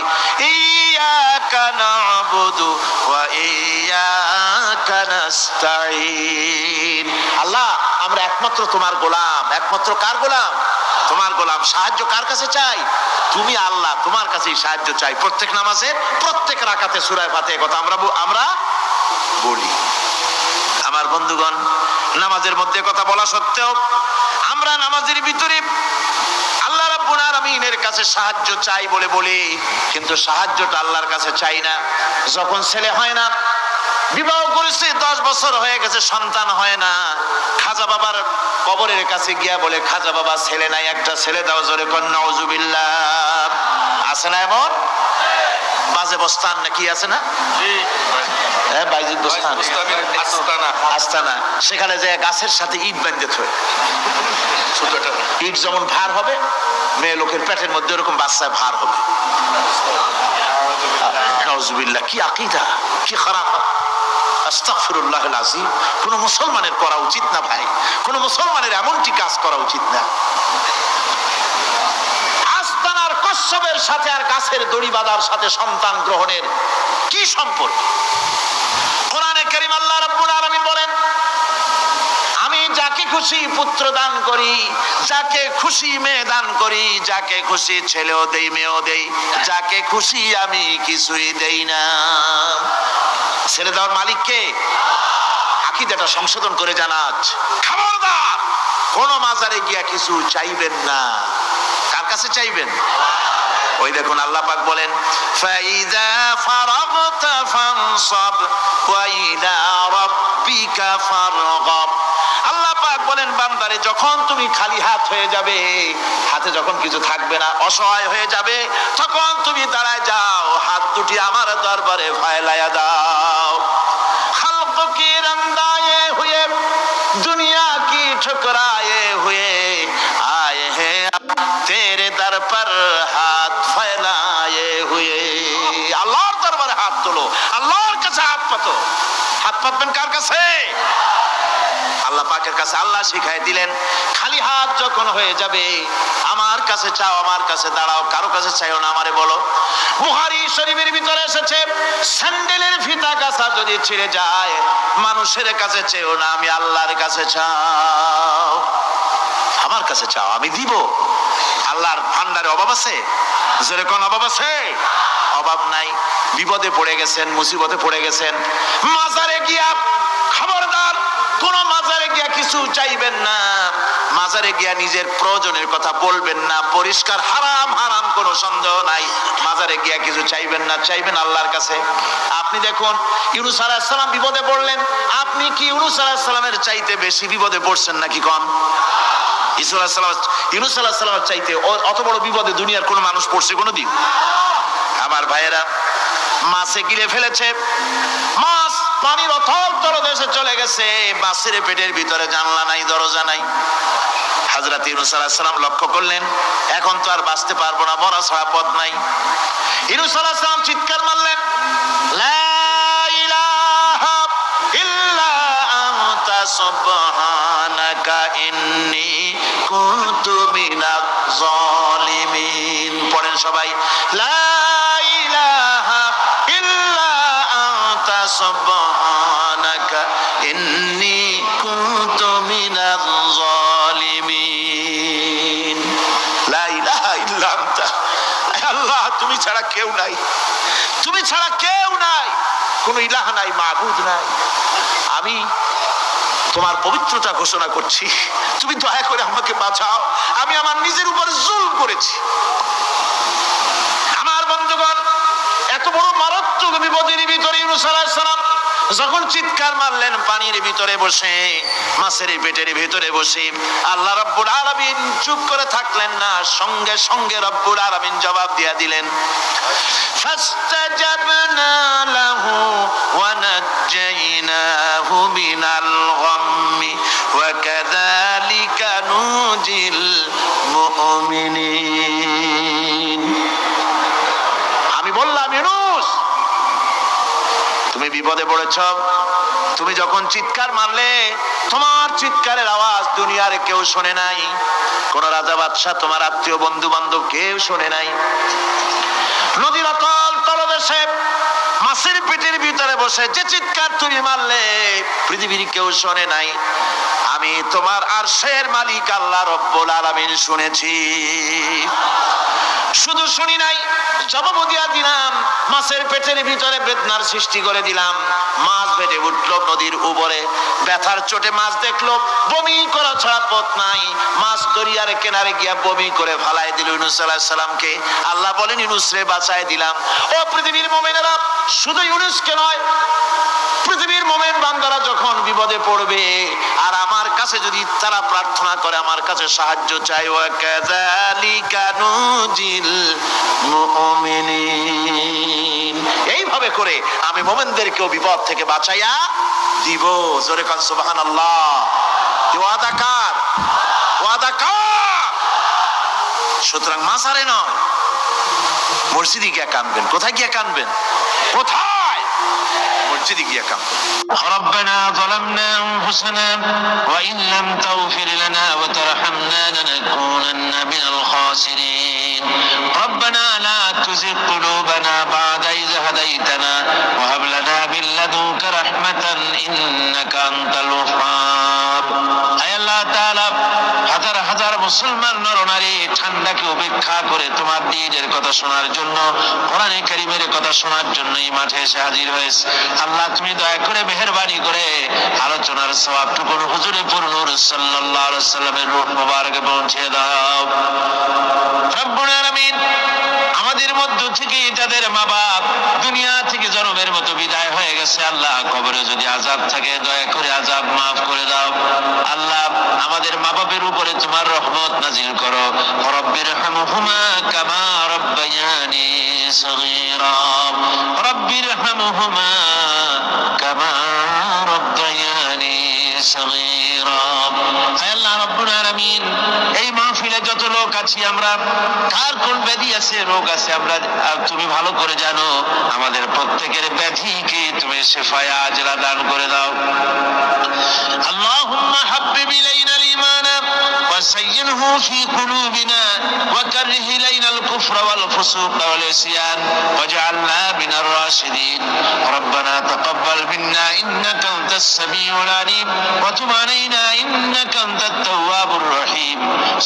ইয়্যাকা না'বুদু ওয়া ইয়্যাকা নাস্তাঈন। আল্লাহ, আমরা একমাত্র তোমার গোলাম। একমাত্র কার গোলাম? তোমার গোলাম। সাহায্য কার কাছে চাই? তুমি আল্লাহ, তোমার কাছেই সাহায্য চাই। প্রত্যেক নামাজের প্রত্যেক রাকাতে সূরা ফাতিহা কথা আমরা বলি। আমার বন্ধুগণ, নামাজের মধ্যে কথা বলা সত্ত্বেও আমরা নামাজের ভিতরে আল্লাহ রাব্বুল আলামিনের কাছে সাহায্য চাই বলে কিন্তু সাহায্যটা আল্লাহর কাছে চাই না। যখন ছেলে হয় না, বিবাহ করেছে, 10 বছর হয়ে গেছে, সন্তান হয় না, খাজা বাবার কবরের কাছে গিয়া বলে, খাজা বাবা ছেলে নাই, একটা ছেলে দাও। জোরে কোন নাউজুবিল্লাহ। আছে না এমন? বাজে বস্তান নাকি আছে না? বাইজিদ বস্তান, আস্তানা। সেখানে যে গাছের সাথে ইট বেঁধে থয়, ইট যেমন ভার হবে, মেয়ে লোকের পেটের মধ্যে ওরকম বাচ্চায় ভার হবে। নাউজুবিল্লাহ। কি আকীদা, কি খারাপ। আস্তাগফিরুল্লাহুল আযীম। কোন মুসলমানের করা উচিত না ভাই, কোন মুসলমানের এমনটি কাজ করা উচিত না। আস্তানার কচ্ছপের সাথে আর গাছের দড়ি বাঁধার সাথে সন্তান গ্রহণের কি সম্পর্ক? কোরআনে কারীম আল্লাহ রাব্বুল আলামিন বলেন, আমি যাকে খুশি পুত্র দান করি, যাকে খুশি মেয়ে দান করি, যাকে খুশি ছেলেও দেই মেয়েও দেই, যাকে খুশি আমি কিছুই দেই না। ছেলে দেওয়ার মালিক কে? আকীদাটা সংশোধন করে জানাজ। খবরদার কোন মাজারে গিয়া কিছু চাইবেন না। কার কাছে চাইবেন? ওই দেখুন আল্লাহ পাক বলেন, ফাইযা ফারাগতা ফানসাব ওয়া ইলা রাব্বিকা ফারগাব। আল্লাহ পাক বলেন, বান্দারে যখন তুমি খালি হাত হয়ে যাবে, হাতে যখন কিছু থাকবে না, অসহায় হয়ে যাবে, তখন তুমি দাঁড়ায় যাও, হাত দুটি আমার দরবারে ফায়লায়া দাও। খালক কি রন্দায়ে হুয়ে, দুনিয়া কি ঠুকরায়ে হুয়ে, আয়ে হে তেরে দর পর হাত ফেলায়ে হুয়ে। আল্লাহর দরবারে হাত তোলো, আল্লাহর কাছে হাত পাতো। হাত পাতবেন কার কাছে? আল্লাহ পাকের কাছে। আল্লাহ শিখাই দিলেন, খালি হাত যখন হয়ে যাবে, আমার কাছে চাও, আমার কাছে দাঁড়াও, কারো কাছে চাইও না, আমারে বলো। বুখারী শরীফের ভিতরে এসেছে, স্যান্ডেলের ফিতা কাছা যদি ছিঁড়ে যায়, মানুষের কাছে চেও না, আমি আল্লাহর কাছে চাও। আমার কাছে চাও, আমি দিব। আল্লাহর ভান্ডারে অভাব আছে? জোরে কোন অভাব আছে? অভাব নাই। বিপদে পড়ে গেছেন, মুসিবতে পড়ে গেছেন, মাজারে গিয়া, খবরদার কোন মাজারে গিয়া কিছু চাইবেন না। মাজারে গিয়া নিজের প্রয়োজনের কথা বলবেন না। পরিষ্কার হারাম, হারাম কোনো সন্দেহ নাই। মাজারে গিয়া কিছু চাইবেন না, চাইবেন আল্লাহর কাছে। আপনি দেখুন, ইউনূস আলাইহিস সালাম বিপদে পড়লেন, আপনি কি ইউনূস আলাইহিস সালামের চাইতে বেশি বিপদে পড়ছেন নাকি কোন? ইউনূস আলাইহিস সালামের চাইতে অত বড় বিপদে দুনিয়ার কোন মানুষ পড়ছে কোনদিন? আমার ভাইয়েরা, মাছে গিলে ফেলেছে, মাছ পানির অথল তলদেশে চলে গেছে, মাছের পেটের ভিতরে জানলা নাই, দরজা নাই। হযরত ইউনূস আলাইহিস সালাম লক্ষ্য করলেন এখন তো আর বাঁচতে পারবো না, মরা ছাড়া পথ নাই। ইউনূস আলাইহিস সালাম চিৎকার মারলেন, লা ইলাহা ইল্লা আনতা সুবহানাকা ইন্নী কুনতু মিনাজ জালিমিন। পড়েন সবাই, লা ইলাহা ইল্লা আনতা সুবহানাকা ইন্নী কুনতু মিনাজ জালিমিন। লা ইলাহা ইল্লা আনতা, আল্লাহ তুমি ছাড়া কেউ নাই, তুমি ছাড়া কেউ নাই, কোন ইলাহ নাই, মাবুদ নাই। আমি তোমার পবিত্রতা ঘোষণা করছি, তুমি দয়া করে আমাকে বাঁচাও, আমি আমার নিজের উপর জুলম করেছি। আমার বন্ধুগণ, এত বড় মারাত্মক বিপদের ভিতরে ইউনূস আলাইহিস সালাম যখন চিৎকার মারলেন, পানির ভিতরে বসে, মাছের পেটের ভিতরে বসে, আল্লাহ রাব্বুল আলামিন চুপ করে থাকলেন না, সঙ্গে সঙ্গে রব্বুল আলামিন জবাব দিয়ে দিলেন, ফাস্তাজাবনা লাহু ওয়া নাজ্জাইনাহু মিনাল গাম্মি ওয়া কাযালিকা নুজিল মুমিনিন। আমি বললাম, ইউনূস তুমি বিপদে পড়েছ, তুমি যখন চিৎকার মারলে তোমার চিৎকারের আওয়াজ দুনিয়ার কেউ শোনে নাই, কোন রাজা বাদশাহ, তোমার আত্মীয়, বন্ধু বান্ধব কেউ শোনে নাই। নদীর অতল তলদেশে মাছের পেটের ভিতরে বসে যে চিৎকার তুমি মারলে পৃথিবীর কেউ শোনে নাই, আমি তোমার আরশের মালিক আল্লাহ রব্বুল আলামিন শুনেছি। শুধু শুনি নাই, জবাব দিয়া দিলাম, মাছের পেটের ভিতরে বেদনার সৃষ্টি করে দিলাম। মাছ বেড়ে উঠলো নদীর উপরে, ব্যথার চোটে মাছ দেখলো, বমি করা ছাড়া পথ নাই, মাছ দরিয়ার কিনারে গিয়া বমি করে ফালাই দিল ইউনূস আলাইহিস সালামকে। আল্লাহ বলেন, ইউনূস রে বাঁচায় দিলাম। ও পৃথিবীর মুমিনেরা, শুধু ইউনূসকে নয়, পৃথিবীর মুমিন বান্দারা যখন বিপদে পড়বে আর আমার কাছে যদি তারা প্রার্থনা করে, আমার কাছে সাহায্য চাই, ওয়া কাযালিকা নুজিল মুমিনিন, এইভাবে করে আমি মুমিনদেরকেও বিপদ থেকে বাঁচাইয়া দিব। জোরে কান সুবহানাল্লাহ। ওয়াদা কার? ওয়াদা কার? সুতরাং মাসারে নয়, মসজিদে গিয়ে কাঁদবেন। কোথায় গিয়ে কাঁদবেন? কোথায়? মসজিদে গিয়ে কাঁদবেন। রব্বানা যালামনা আনফুসানা ওয়া ইন লাম তাগফির লানা ওয়া তারহামনা লানাকুনান্না মিনাল খাসিরিন। রব্বানা লা তুযিগ কুলুবানা বা'দা ইয হাদাইতানা ওয়া হাব লানা মিন লাদুনকা রাহমাতান ইন্নাকা আনতাল ওয়াহ্হাব। আয় আল্লাহ তাআলা, হাজার হাজার মুসলমান নরনারী ঠান্ডাকে উপেক্ষা করে তোমার দ্বীনের কথা শোনার জন্য, কোরআনে কারীমের কথা শোনার জন্য এই মাঠে এসে হাজির হয়েছে। আল্লাহ তুমি দয়া করে মেহেরবানি করে আলোচনার সওয়াবটুকু হুজুরে পুর নূর সাল্লাল্লাহু আলাইহি ওয়াসাল্লামের রূহ মুবারকে পৌঁছে দাও। রব্বুল আলামিন, আমাদের মধ্য থেকে যাদের মা বাপ দুনিয়া থেকে জনমের মতো বিদায় হয়ে গেছে, আল্লাহ কবরে যদি আযাব থাকে দয়া করে আযাব মাফ করে দাও। আল্লাহ আমাদের মা বাপের উপরে তোমার রহমত নাজিল করো। রব্বিরহামহুমা কামা রব্বায়ানি সগীরা, রব্বিরহামহুমা কামা রব্বায়ানি সগীরা। আল্লাহ রব্বুল আলামিন, এই মাহফিলে যত লোক আছি আমরা, কার কোন ব্যাধি আছে, রোগ আছে, আমরা তুমি ভালো করে জানো। আমাদের প্রত্যেকের ব্যাধিকে তুমি শিফায়ে আজলা দান করে দাও। আল্লাহুম্মা হাব্বিব ইলাইনাল ঈমান ওয়াসাইয়্যিনহু ফি কুলুবিনা ওয়াকাররিহ ইলাইনাল কুফরা ওয়াল ফুসুকা ওয়াল ইসয়ান ওয়াজআলনা মিনার রাশিদিন। রব্বানা তাকাব্বাল মিন্না ইন্নাকা আনতাস সামিউল আলিম ওয়া তুব আলাইনা ইন্নাকা আনতাত তাওয়াবুর রহিম।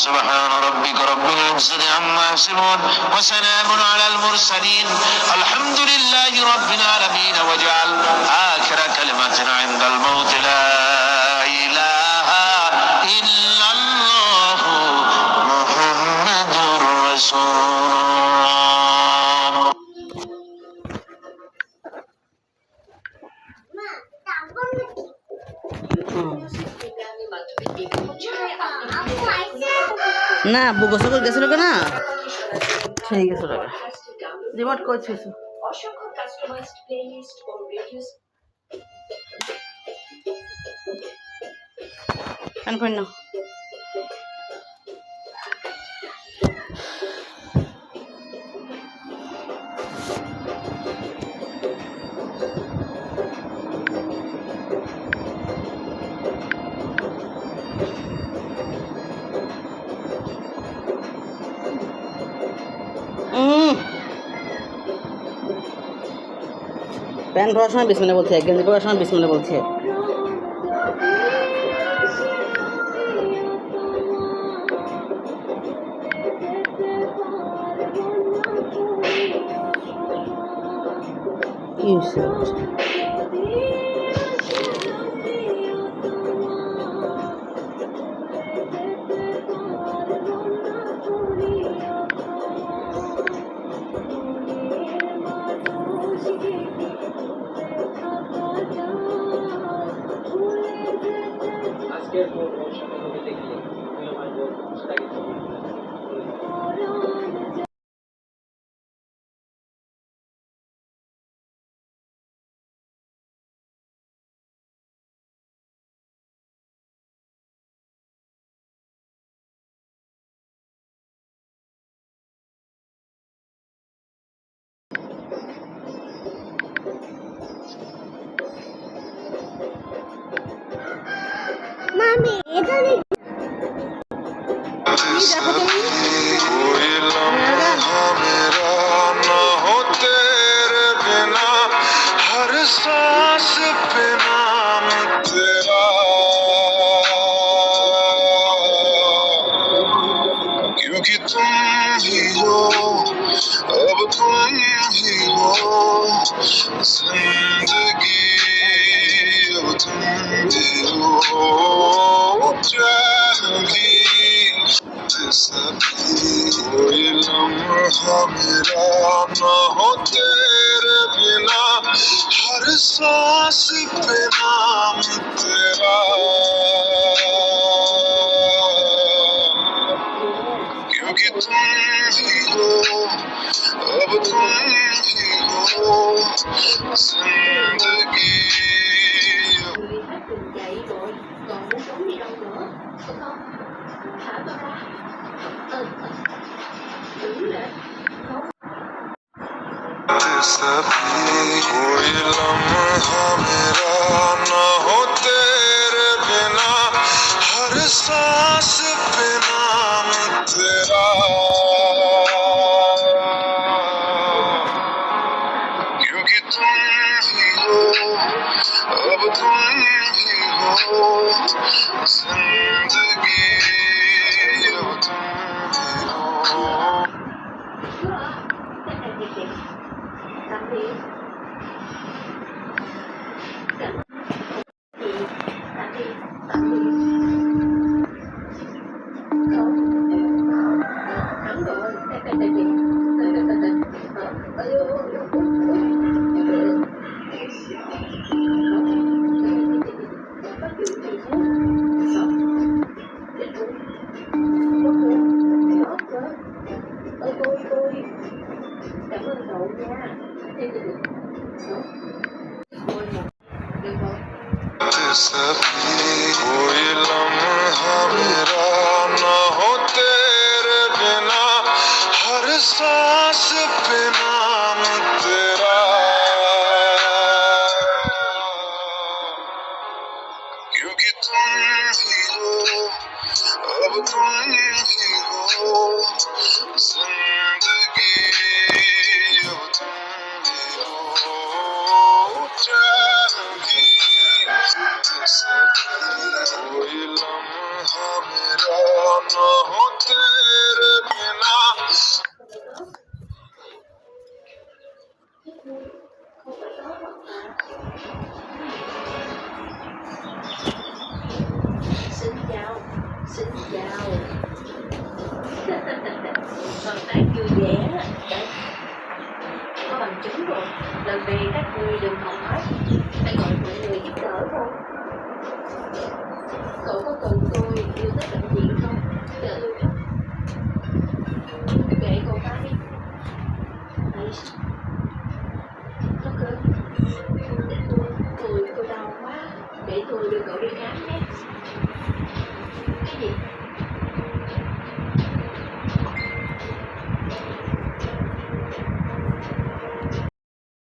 সুবহান রাব্বিকা রাব্বিল ইজ্জাতি আম্মা ইয়াসিফুন ওয়া সালামুন আলাল মুরসালিন আলহামদুলিল্লাহি রাব্বিল আলামিন। ওয়াজআল আখিরা কালিমাতিনা ইনদাল মাউত লা ইলাহা ইল্লাল্লাহু মুহাম্মাদুর রাসূলুল্লাহ। না গোসল করে গেছিল না, ঠিক আছে রিমোট করছিস। পান করেন না। প্যান্ট পরার সময় বিসমিল্লাহ বলছে, গেঞ্জি পরার সময় বিসমিল্লাহ বলছে। কি হয়েছে? আজকের সময় দেখলে তুই আমার সেটাকে মামি এটা দেখো তুমি कोई लम्हा मेरा ना हो तेरे बिना, हर सांस पे नाम तेरा, क्योंकि तुम ही हो, अब तुम ही हो जिंदगी, अब तुम ही हो चैन भी। कोई लम्हा मेरा ना हो तेरे बिना, हर सांस पे नाम तेरा, क्योंकि तुम ही हो, अब तुम ही हो जिंदगी। सभी कोई लम्हा मेरा ना हो तेरे बिना, हर सांस पे नाम तेरा, क्योंकि तुम ही हो, अब तुम ही हो जिंदगी।